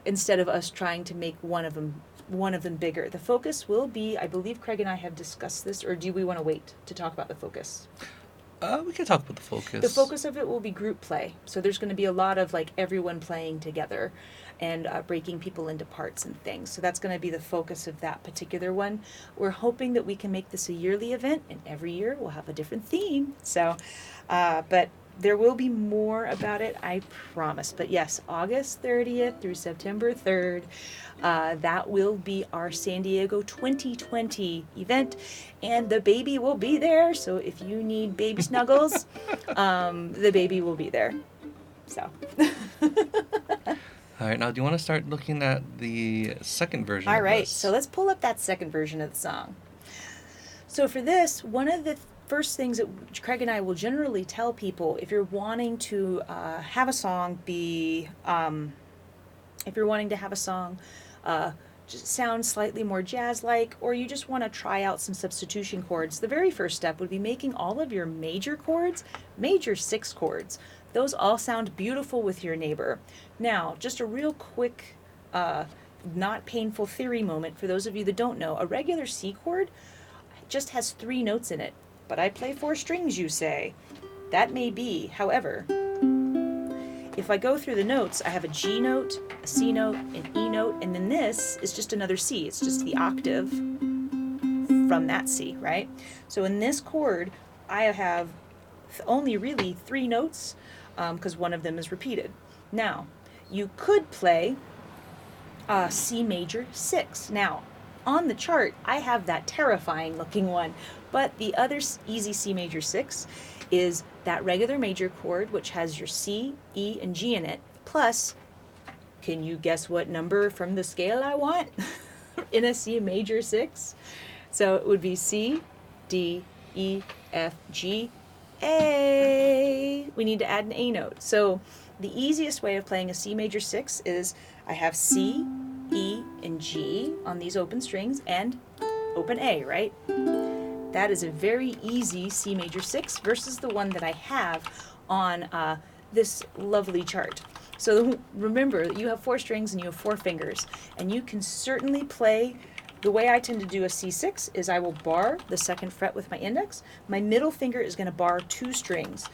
instead of us trying to make one of them bigger. The focus will be, I believe Craig and I have discussed this, or do we want to wait to talk about the focus? We can talk about the focus. The focus of it will be group play. So there's going to be a lot of everyone playing together and breaking people into parts and things. So that's going to be the focus of that particular one. We're hoping that we can make this a yearly event, and every year we'll have a different theme. So, but there will be more about it, I promise. But yes, August 30th through September 3rd, that will be our San Diego 2020 event, and the baby will be there. So if you need baby snuggles, the baby will be there. So. All right, now do you want to start looking at the second version All of right, this? so let's pull up that second version of the song. So for this, one of the first things that Craig and I will generally tell people, if you're wanting to have a song just sound slightly more jazz-like, or you just want to try out some substitution chords, the very first step would be making all of your major chords major 6 chords. Those all sound beautiful with your neighbor. Now, just a real quick, not painful theory moment for those of you that don't know. A regular C chord just has 3 notes in it. But I play 4 strings, you say. That may be. However, if I go through the notes, I have a G note, a C note, an E note, and then this is just another C. It's just the octave from that C, right? So in this chord, I have only really 3 notes because one of them is repeated. Now, you could play C major 6. Now, on the chart, I have that terrifying looking one, but the other easy C major 6 is that regular major chord, which has your C, E, and G in it, plus, can you guess what number from the scale I want in a C major 6? So it would be C, D, E, F, G, A. We need to add an A note. So the easiest way of playing a C major 6 is I have C, E, and G on these open strings and open A, right? That is a very easy C major 6 versus the one that I have on this lovely chart. So remember, you have 4 strings and you have 4 fingers, and you can certainly play. The way I tend to do a C6 is I will bar the 2nd fret with my index. My middle finger is going to bar 2 strings,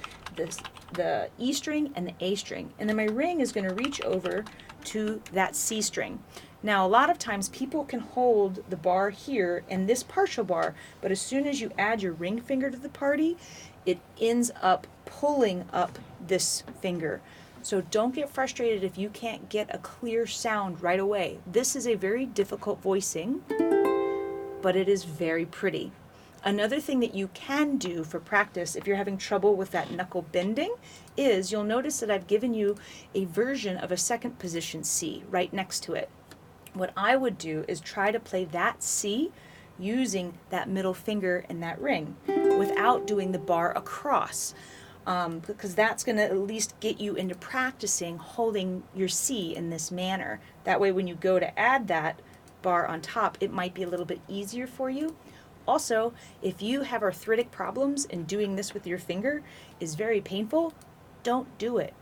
the E string and the A string, and then my ring is going to reach over to that C string. Now, a lot of times people can hold the bar here and this partial bar, but as soon as you add your ring finger to the party, it ends up pulling up this finger. So don't get frustrated if you can't get a clear sound right away. This is a very difficult voicing, but it is very pretty. Another thing that you can do for practice if you're having trouble with that knuckle bending is you'll notice that I've given you a version of a 2nd position C right next to it. What I would do is try to play that C using that middle finger and that ring without doing the bar across. Because that's going to at least get you into practicing holding your C in this manner. That way when you go to add that bar on top, it might be a little bit easier for you. Also, if you have arthritic problems and doing this with your finger is very painful, don't do it.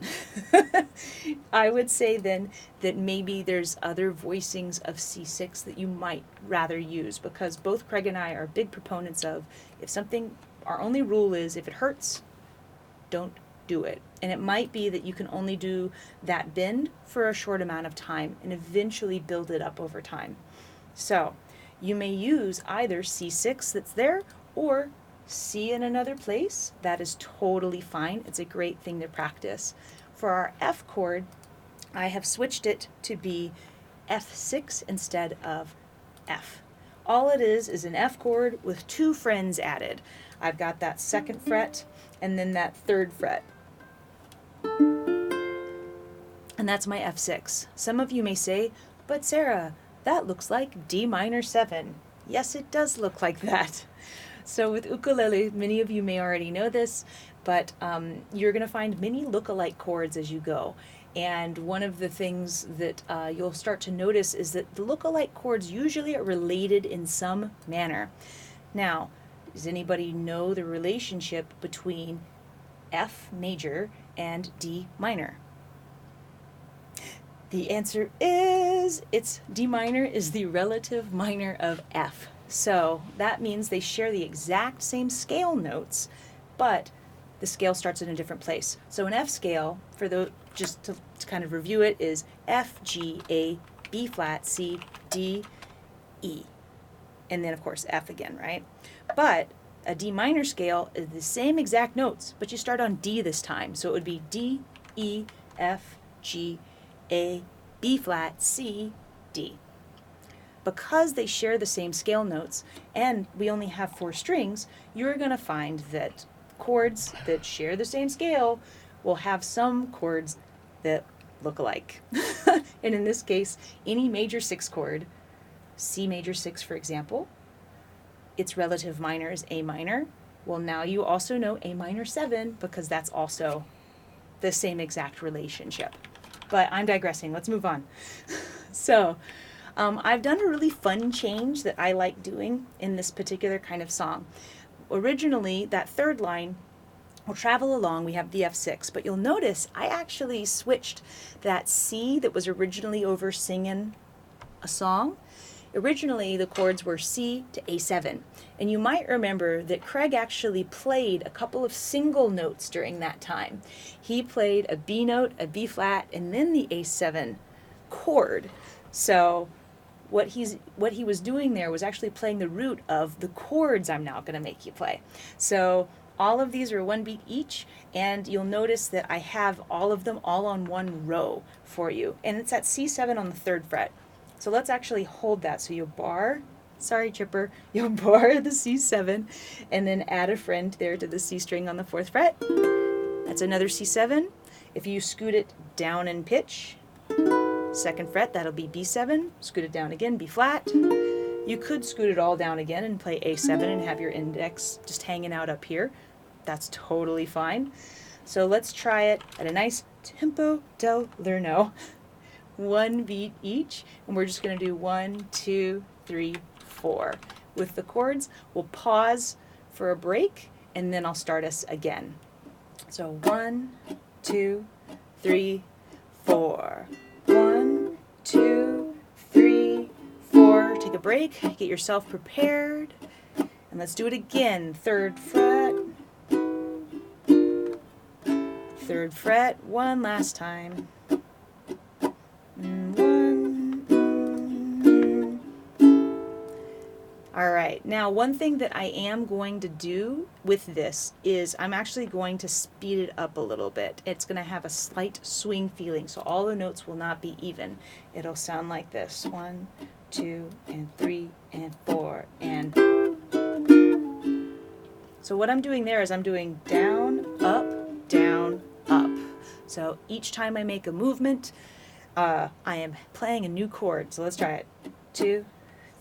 I would say then that maybe there's other voicings of C6 that you might rather use, because both Craig and I are big proponents of if something, our only rule is if it hurts, don't do it. And it might be that you can only do that bend for a short amount of time and eventually build it up over time. So you may use either C6 that's there or C in another place. That is totally fine. It's a great thing to practice. For our F chord, I have switched it to be F6 instead of F. All it is an F chord with 2 friends added. I've got that 2nd fret and then that 3rd fret. And that's my F6. Some of you may say, but Sarah, that looks like D minor 7. Yes, it does look like that. So with ukulele, many of you may already know this, but you're going to find many look-alike chords as you go. And one of the things that you'll start to notice is that the look-alike chords usually are related in some manner. Now, does anybody know the relationship between F major and D minor? The answer is D minor is the relative minor of F. So that means they share the exact same scale notes, but the scale starts in a different place. So an F scale, for just to kind of review it, is F, G, A, B flat, C, D, E. And then of course F again, right? But a D minor scale is the same exact notes, but you start on D this time. So it would be D, E, F, G, A, B flat, C, D. Because they share the same scale notes and we only have 4 strings, you're going to find that chords that share the same scale will have some chords that look alike. And in this case, any major 6 chord, C major 6 for example, its relative minor is A minor. Well, now you also know A minor 7 because that's also the same exact relationship. But I'm digressing. Let's move on. So I've done a really fun change that I like doing in this particular kind of song. Originally, that 3rd line will travel along. We have the F6, but you'll notice I actually switched that C that was originally over singing a song. Originally, the chords were C to A7, and you might remember that Craig actually played a couple of single notes during that time. He played a B note, a B flat, and then the A7 chord. So what he was doing there was actually playing the root of the chords I'm now going to make you play. So All of these are 1 beat each, and you'll notice that I have all of them all on one row for you. And it's at C7 on the 3rd fret. So let's actually hold that. So you'll bar, sorry Chipper, you'll bar the C7 and then add a friend there to the C string on the 4th fret. That's another C7. If you scoot it down in pitch, 2nd fret, that'll be B7. Scoot it down again, B flat. You could scoot it all down again and play A7 and have your index just hanging out up here. That's totally fine. So let's try it at a nice tempo del lerno. 1 beat each, and we're just going to do 1, 2, 3, 4. With the chords, we'll pause for a break, and then I'll start us again. So 1, 2, 3, 4. 1, 2, 3, 4. Take a break, get yourself prepared, and let's do it again. 3rd fret, 3rd fret, one last time. 1. All right, now one thing that I am going to do with this is I'm actually going to speed it up a little bit. It's going to have a slight swing feeling, so all the notes will not be even. It'll sound like this: 1, 2, and 3, and 4, and. So what I'm doing there is I'm doing down, up, down, up. So each time I make a movement, I am playing a new chord. So let's try it. 2,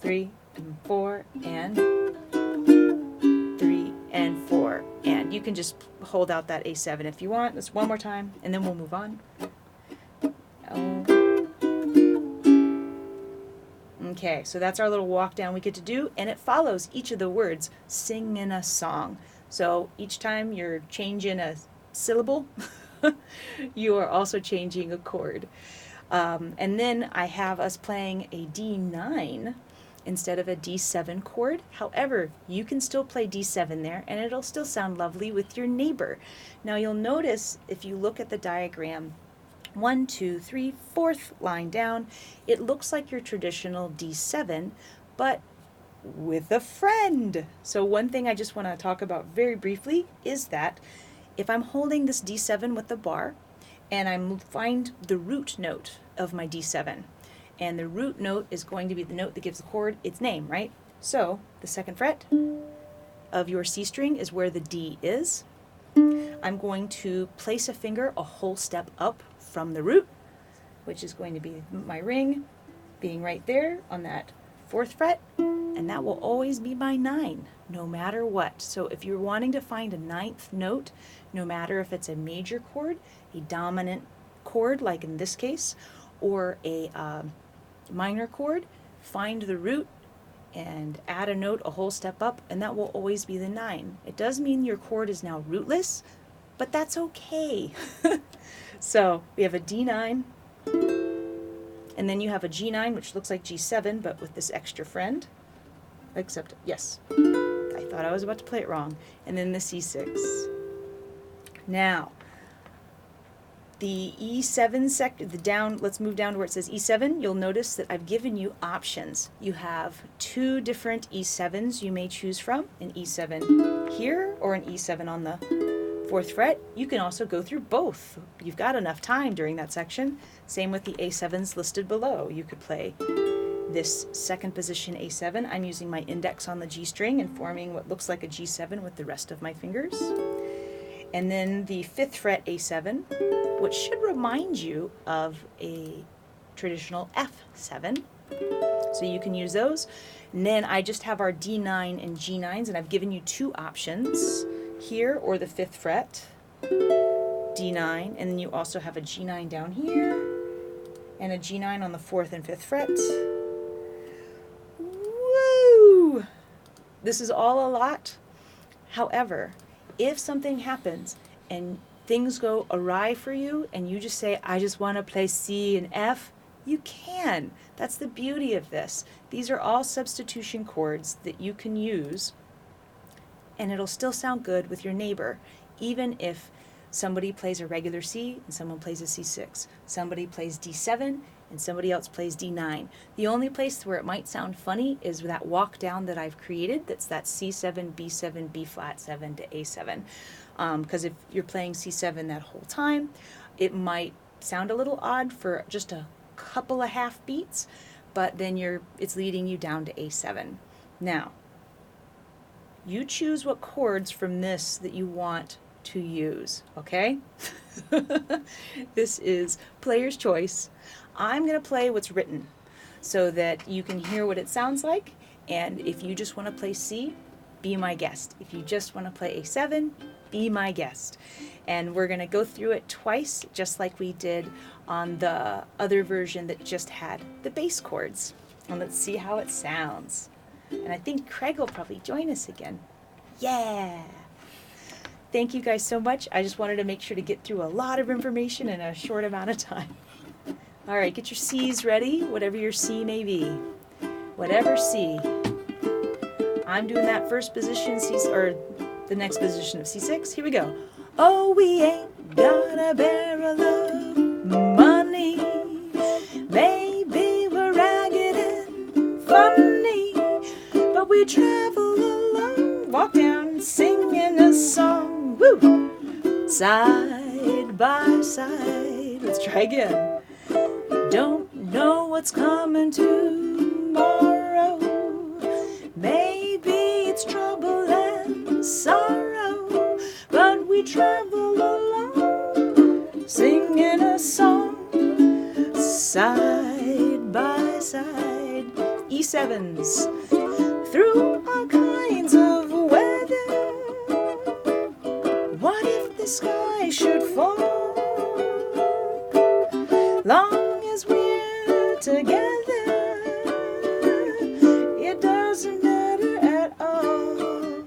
3, and 4, and 3, and 4. And you can just hold out that A7 if you want. Let's one more time, and then we'll move on. Okay, so that's our little walk down we get to do, and it follows each of the words, sing in a song. So each time you're changing a syllable, you are also changing a chord. And then I have us playing a D9 instead of a D7 chord. However, you can still play D7 there, and it'll still sound lovely with your neighbor. Now you'll notice, if you look at the diagram, 1, 2, 3, 4th line down, it looks like your traditional D7, but with a friend. So one thing I just want to talk about very briefly is that if I'm holding this D7 with the bar, and I find the root note of my D7, and the root note is going to be the note that gives the chord its name, right? So the 2nd fret of your C string is where the D is. I'm going to place a finger a whole step up from the root, which is going to be my ring being right there on that 4th fret, and that will always be my 9, no matter what. So if you're wanting to find a 9th note, no matter if it's a major chord, a dominant chord like in this case, or a minor chord, find the root and add a note a whole step up, and that will always be the 9. It does mean your chord is now rootless, but that's okay. So we have a D9, and then you have a G9, which looks like G7, but with this extra friend. Except, yes, I thought I was about to play it wrong. And then the C6. Now, the E7 the down, let's move down to where it says E7. You'll notice that I've given you options. You have 2 different E7s you may choose from, an E7 here or an E7 on the 4th fret. You can also go through both. You've got enough time during that section. Same with the A7s listed below. You could play this 2nd position A7. I'm using my index on the G string and forming what looks like a G7 with the rest of my fingers. And then the 5th fret A7, which should remind you of a traditional F7. So you can use those. And then I just have our D9 and G9s, and I've given you 2 options here or the 5th fret, D9, and then you also have a G9 down here and a G9 on the 4th and 5th frets. Woo! This is all a lot. However, if something happens and things go awry for you and you just say, I just want to play C and F, you can. That's the beauty of this. These are all substitution chords that you can use, and it'll still sound good with your neighbor, even if somebody plays a regular C and someone plays a C6. Somebody plays D7 and somebody else plays D9. The only place where it might sound funny is that walk down that I've created. That's that C7, B7, B flat 7 to A7. Because if you're playing C7 that whole time, it might sound a little odd for just a couple of half beats, but then it's leading you down to A7. Now, you choose what chords from this that you want to use, okay? This is player's choice. I'm going to play what's written so that you can hear what it sounds like, and if you just want to play C, be my guest. If you just want to play A7, be my guest. And we're going to go through it twice, just like we did on the other version that just had the bass chords. And let's see how it sounds. And I think Craig will probably join us again. Yeah! Thank you guys so much. I just wanted to make sure to get through a lot of information in a short amount of time. All right, get your C's ready, whatever your C may be. Whatever C. I'm doing that first position, or the next position of C6. Here we go. Oh, we ain't got a barrel of money. Maybe we're ragged and funny, but we travel along, walk down singing a song. Woo! Side by side. Let's try again. Don't know what's coming tomorrow. Maybe it's trouble and sorrow, but we travel along, singing a song, side by side. E7s, through all kinds of weather. What if the sky should fall? Long as we're together, it doesn't matter at all.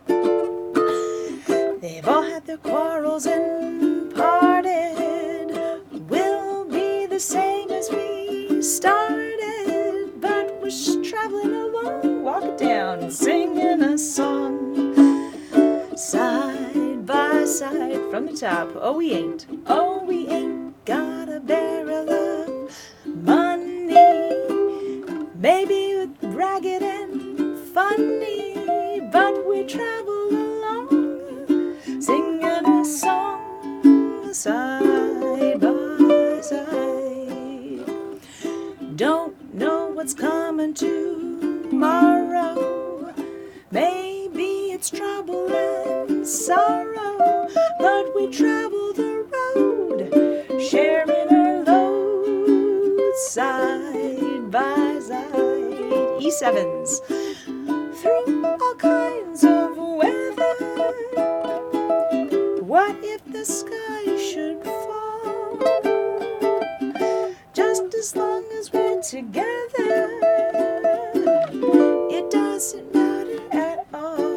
They've all had their quarrels and parted. We'll be the same as we started, but we're traveling along, walk down, singing a song, side by side. From the top. Oh, we ain't got a barrel of money. Maybe we're ragged and funny, but we travel along, singing a song, side by side. Don't know what's coming tomorrow. Maybe it's trouble and sorrow, but we travel the road, sharing our load, side by side. E7s, through all kinds of weather. What if the sky should fall? Just as long as we're together, it doesn't matter at all.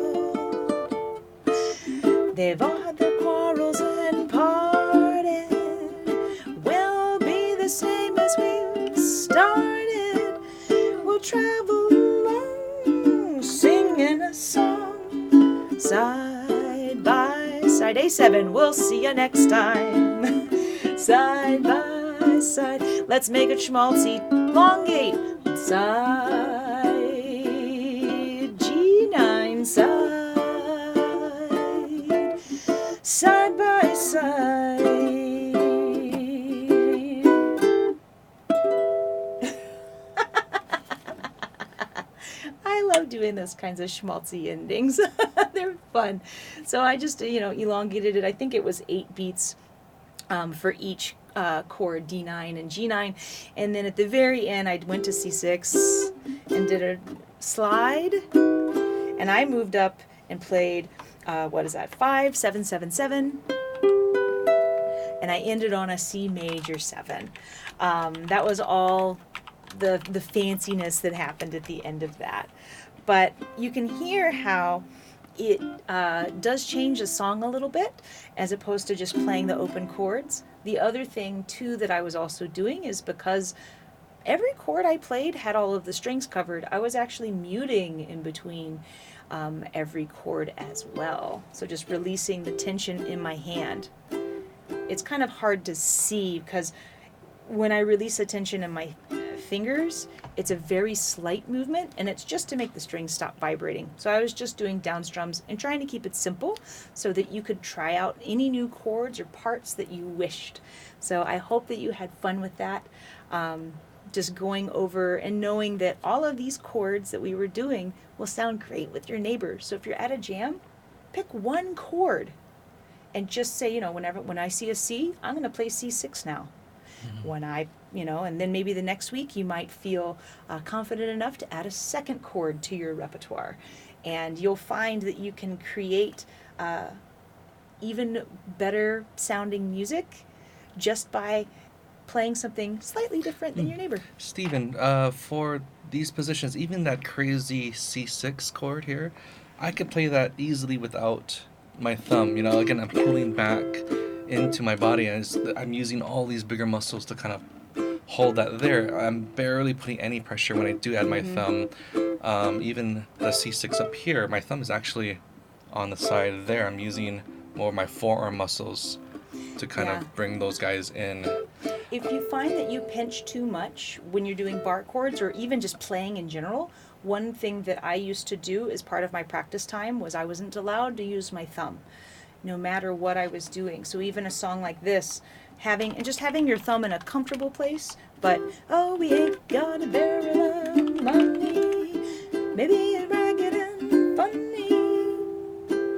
They've all had their quarrels and parted. We'll be the same as we started. We'll travel along, singing a song, side by side. A7, we'll see you next time. Side by side. Let's make a schmaltzy elongate. Side, G9, side by side. I love doing those kinds of schmaltzy endings. They're fun. So I just, elongated it. I think it was 8 beats for each chord, D9 and G9. And then at the very end, I went to C6 and did a slide. And I moved up and played, 5, 7, 7, 7. And I ended on a C major 7. That was all the fanciness that happened at the end of that. But you can hear how it does change the song a little bit as opposed to just playing the open chords. The other thing too that I was also doing is because every chord I played had all of the strings covered, I was actually muting in between every chord as well. So just releasing the tension in my hand. It's kind of hard to see because when I release the tension in my fingers, it's a very slight movement, and it's just to make the strings stop vibrating. So I was just doing down strums and trying to keep it simple so that you could try out any new chords or parts that you wished. So I hope that you had fun with that. Just going over and knowing that all of these chords that we were doing will sound great with your neighbors. So if you're at a jam, pick one chord and just say, when I see a C, I'm going to play C6 now. When and then maybe the next week you might feel confident enough to add a second chord to your repertoire. And you'll find that you can create even better sounding music just by playing something slightly different than your neighbor. Stephen, for these positions, even that crazy C6 chord here, I could play that easily without my thumb. Again, I'm pulling back into my body, and I'm using all these bigger muscles to kind of hold that there. I'm barely putting any pressure when I do add my thumb. Even the C6 up here, my thumb is actually on the side there. I'm using more of my forearm muscles to kind of bring those guys in. If you find that you pinch too much when you're doing bar chords or even just playing in general, one thing that I used to do as part of my practice time was I wasn't allowed to use my thumb, no matter what I was doing. So even a song like this, having your thumb in a comfortable place, but we ain't got a barrel of money, maybe it's ragged and funny,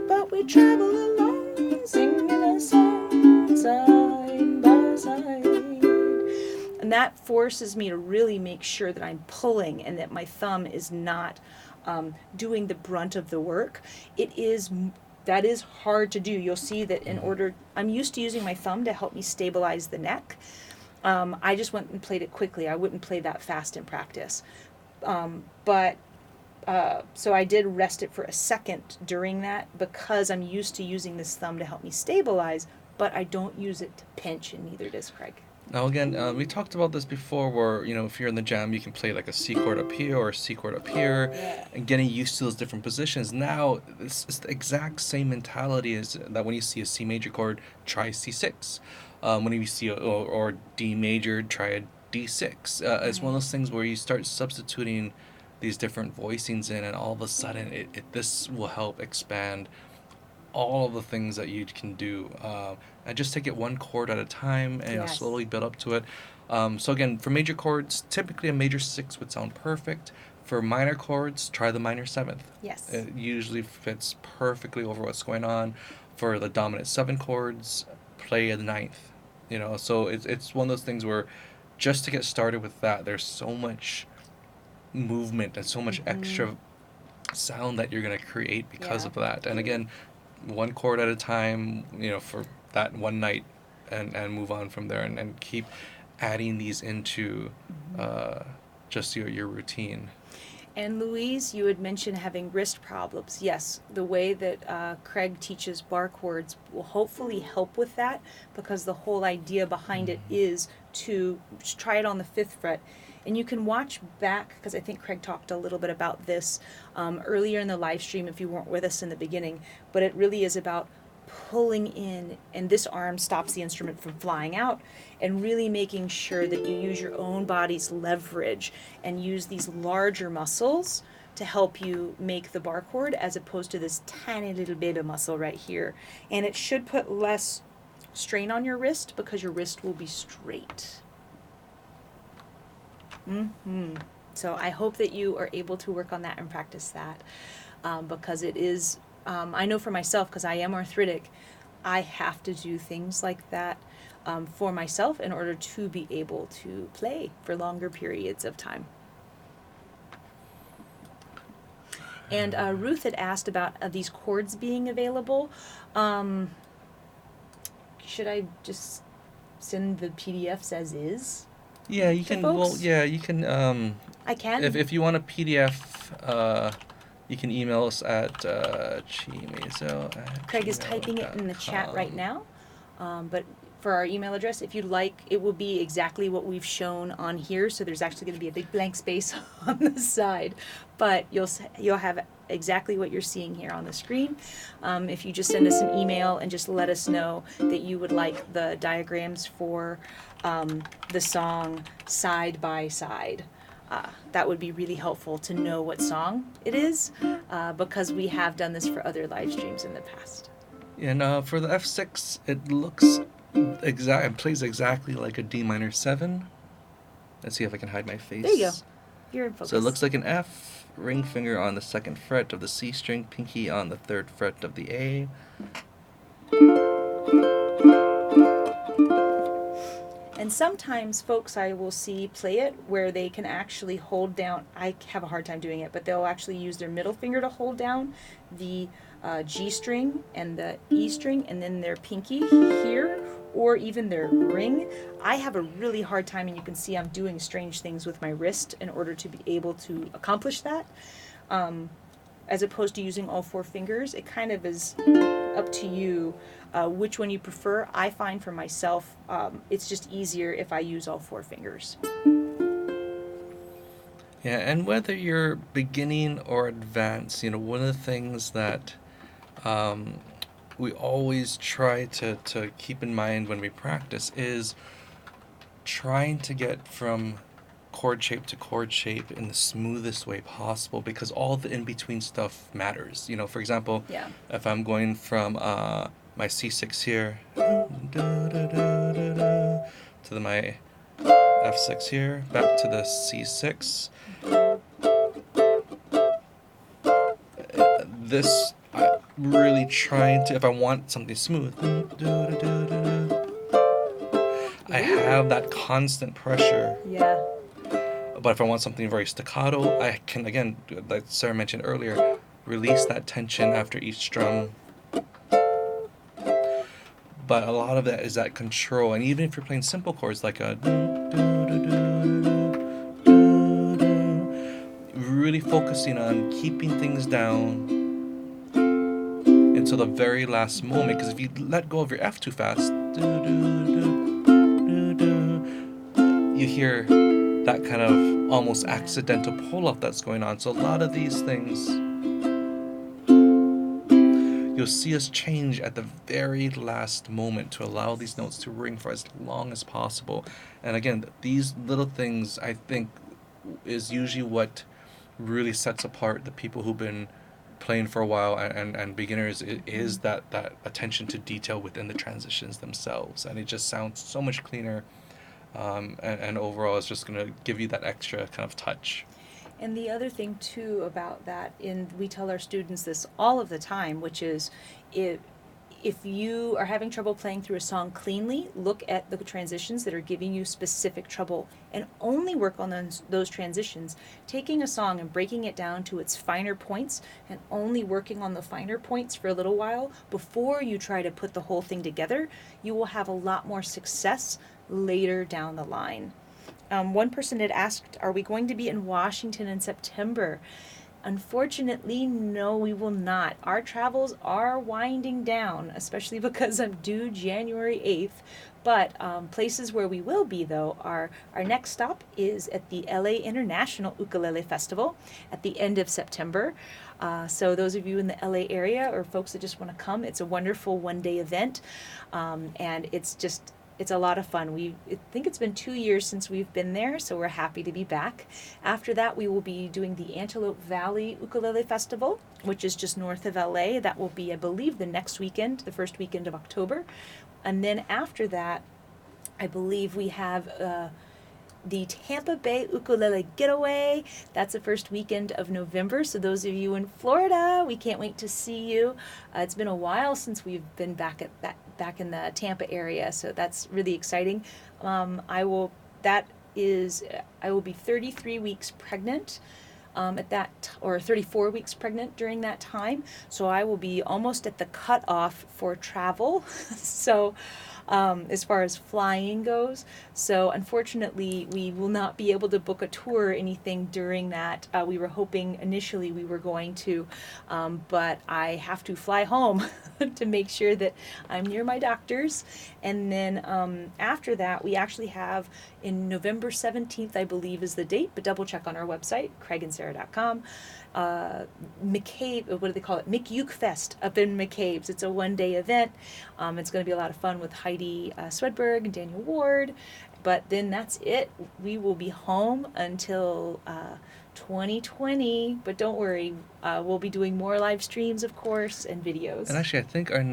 but we travel along singing a song side by side. And that forces me to really make sure that I'm pulling and that my thumb is not doing the brunt of the work. That is hard to do. You'll see that I'm used to using my thumb to help me stabilize the neck. I just went and played it quickly. I wouldn't play that fast in practice. So I did rest it for a second during that because I'm used to using this thumb to help me stabilize, but I don't use it to pinch, and neither does Craig. Now again, we talked about this before where, if you're in the jam, you can play like a C chord up here or a C chord up here, and getting used to those different positions. Now, it's the exact same mentality as that when you see a C major chord, try C6. When you see or D major, try a D6. It's one of those things where you start substituting these different voicings in, and all of a sudden, this will help expand all of the things that you can do, and just take it one chord at a time and slowly build up to it. So again, for major chords, typically a major 6 would sound perfect. For minor chords, try the minor 7th. Yes. It usually fits perfectly over what's going on. For the dominant 7 chords, play a 9th. So it's one of those things where just to get started with that, there's so much movement and so much extra sound that you're going to create because of that. And again, one chord at a time, for that one night, and move on from there, and keep adding these into just your routine. And Louise, you had mentioned having wrist problems. Yes, the way that Craig teaches bar chords will hopefully help with that, because the whole idea behind it is to try it on the 5th fret. And you can watch back, because I think Craig talked a little bit about this earlier in the live stream if you weren't with us in the beginning, but it really is about pulling in, and this arm stops the instrument from flying out, and really making sure that you use your own body's leverage and use these larger muscles to help you make the bar chord, as opposed to this tiny little baby muscle right here. And it should put less strain on your wrist because your wrist will be straight. So I hope that you are able to work on that and practice that, because it is, I know for myself, because I am arthritic, I have to do things like that for myself in order to be able to play for longer periods of time. And Ruth had asked about these chords being available. Should I just send the PDFs as is? Yeah, you can. Well, yeah, you can. I can. If you want a PDF, you can email us at Chee Maisel. Craig is typing it in the chat right now, but for our email address. If you'd like, it will be exactly what we've shown on here. So there's actually going to be a big blank space on the side, but you'll have exactly what you're seeing here on the screen. If you just send us an email and just let us know that you would like the diagrams for the song side by side. That would be really helpful to know what song it is, because we have done this for other live streams in the past. And for the F6, it looks it plays exactly like a D minor 7. Let's see if I can hide my face. There you go. You're in focus. So it looks like an F, ring finger on the 2nd fret of the C string, pinky on the 3rd fret of the A. And sometimes folks I will see play it where they can actually hold down, I have a hard time doing it, but they'll actually use their middle finger to hold down the G string and the E string, and then their pinky here, or even their ring. I have a really hard time, and you can see I'm doing strange things with my wrist in order to be able to accomplish that. As opposed to using all 4 fingers, it kind of is up to you which one you prefer. I find for myself, it's just easier if I use all 4 fingers. Yeah, and whether you're beginning or advanced, one of the things that we always try to keep in mind when we practice is trying to get from chord shape to chord shape in the smoothest way possible, because all the in-between stuff matters. For example, if I'm going from my C6 here to my F6 here, back to the C6, this I'm really trying to, if I want something smooth, I have that constant pressure. Yeah. But if I want something very staccato, I can, again, like Sarah mentioned earlier, release that tension after each strum. But a lot of that is that control. And even if you're playing simple chords like a really focusing on keeping things down until the very last moment. Because if you let go of your F too fast, you hear that kind of almost accidental pull-off that's going on. So a lot of these things, you'll see us change at the very last moment to allow these notes to ring for as long as possible. And again, these little things, I think, is usually what really sets apart the people who've been playing for a while and beginners, is that attention to detail within the transitions themselves. And it just sounds so much cleaner. And overall, it's just going to give you that extra kind of touch. And the other thing too about that, and we tell our students this all of the time, which is if you are having trouble playing through a song cleanly, look at the transitions that are giving you specific trouble and only work on those transitions. Taking a song and breaking it down to its finer points and only working on the finer points for a little while before you try to put the whole thing together, you will have a lot more success later down the line. One person had asked, are we going to be in Washington in September? Unfortunately, no, we will not. Our travels are winding down, especially because I'm due January 8th. But places where we will be, though, our next stop is at the LA International Ukulele Festival at the end of September. So those of you in the LA area or folks that just want to come, it's a wonderful one-day event. And it's a lot of fun. I think it's been 2 years since we've been there, so we're happy to be back. After that, we will be doing the Antelope Valley Ukulele Festival, which is just north of LA. That will be, I believe, the next weekend, the first weekend of October. And then after that, I believe we have the Tampa Bay Ukulele Getaway. That's the first weekend of November. So those of you in Florida, we can't wait to see you. It's been a while since we've been back in the Tampa area, so that's really exciting. I will be 33 weeks pregnant or 34 weeks pregnant during that time. So I will be almost at the cutoff for travel. So as far as flying goes. So unfortunately, we will not be able to book a tour or anything during that. We were hoping initially we were going to, but I have to fly home to make sure that I'm near my doctors. And then after that, we actually have in November 17th, I believe is the date, but double check on our website, craigandsarah.com. McCabe, what do they call it? McUke Fest up in McCabe's. It's a one-day event. It's going to be a lot of fun with Heidi Swedberg and Daniel Ward. But then that's it. We will be home until 2020. But don't worry, we'll be doing more live streams, of course, and videos. And actually, I think our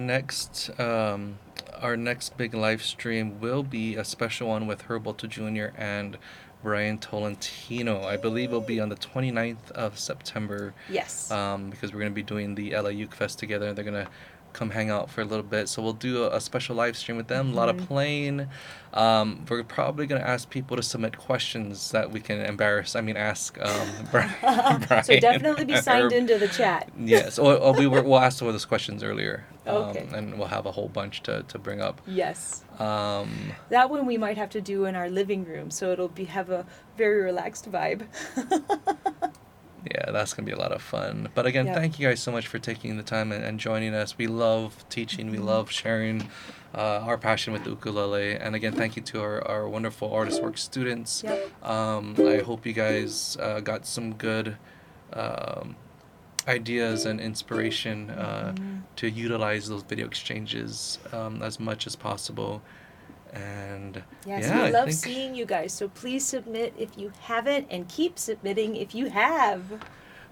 next big live stream will be a special one with Herbalto Jr. and Brian Tolentino. I believe it'll be on the 29th of September. Yes. Because we're going to be doing the LA Uke Fest together. They're going to come hang out for a little bit. So we'll do a special live stream with them. A lot of playing. We're probably going to ask people to submit questions that we can ask Brian. So definitely be signed Herb. into the chat. Yes. We'll ask some of those questions earlier. Okay. And we'll have a whole bunch to bring up. Yes. That one we might have to do in our living room, so it'll have a very relaxed vibe. Yeah, that's going to be a lot of fun. But again, thank you guys so much for taking the time and joining us. We love teaching. We love sharing our passion with the ukulele. And again, thank you to our wonderful ArtistWorks students. Yep. I hope you guys got some good ideas and inspiration to utilize those video exchanges as much as possible. And yes, yeah, we love seeing you guys. So please submit if you haven't, and keep submitting if you have.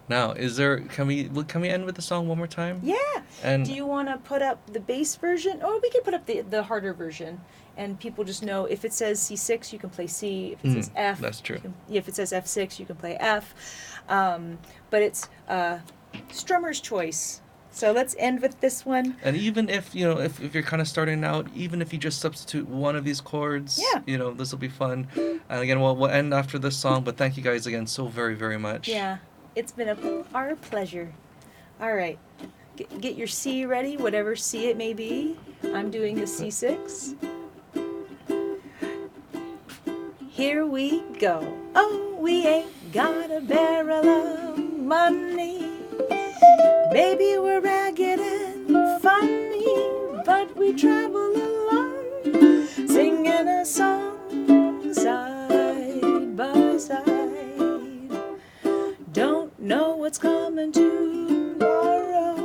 Now, can we end with the song one more time? Yeah. And do you want to put up the bass version, or we can put up the harder version, and people just know if it says C6, you can play C. If it says F, that's true. If it says F6, you can play F. But it's strummer's choice. So let's end with this one. And even if you're kind of starting out, even if you just substitute one of these chords, this will be fun. And again, we'll end after this song. But thank you guys again so very, very much. Yeah, it's been our pleasure. All right, get your C ready, whatever C it may be. I'm doing the C6. Here we go. Oh, we ain't got a barrel of money. Maybe we're ragged and funny, but we travel along, singing a song side by side. Don't know what's coming tomorrow.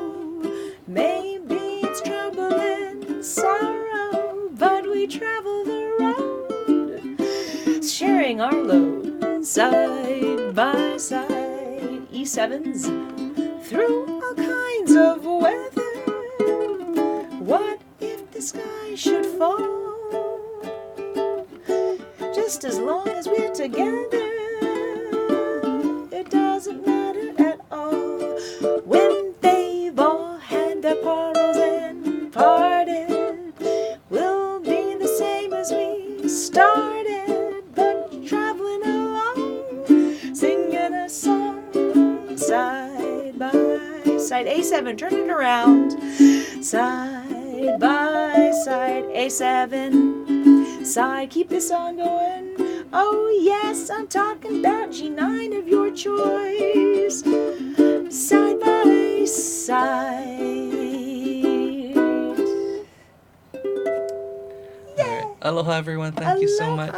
Maybe it's trouble and sorrow, but we travel the road, sharing our load side by side. E7s. Through all kinds of weather, what if the sky should fall? Just as long as we're together, it doesn't matter at all. When they've all had their quarrels and parted, we'll be the same as we started, but traveling along, singing a song side by side. A7, turn it around. Side by side. A7, side. Keep this on going. Oh yes, I'm talking about G9 of your choice. Side by side. Yeah. Aloha everyone. Thank you so much.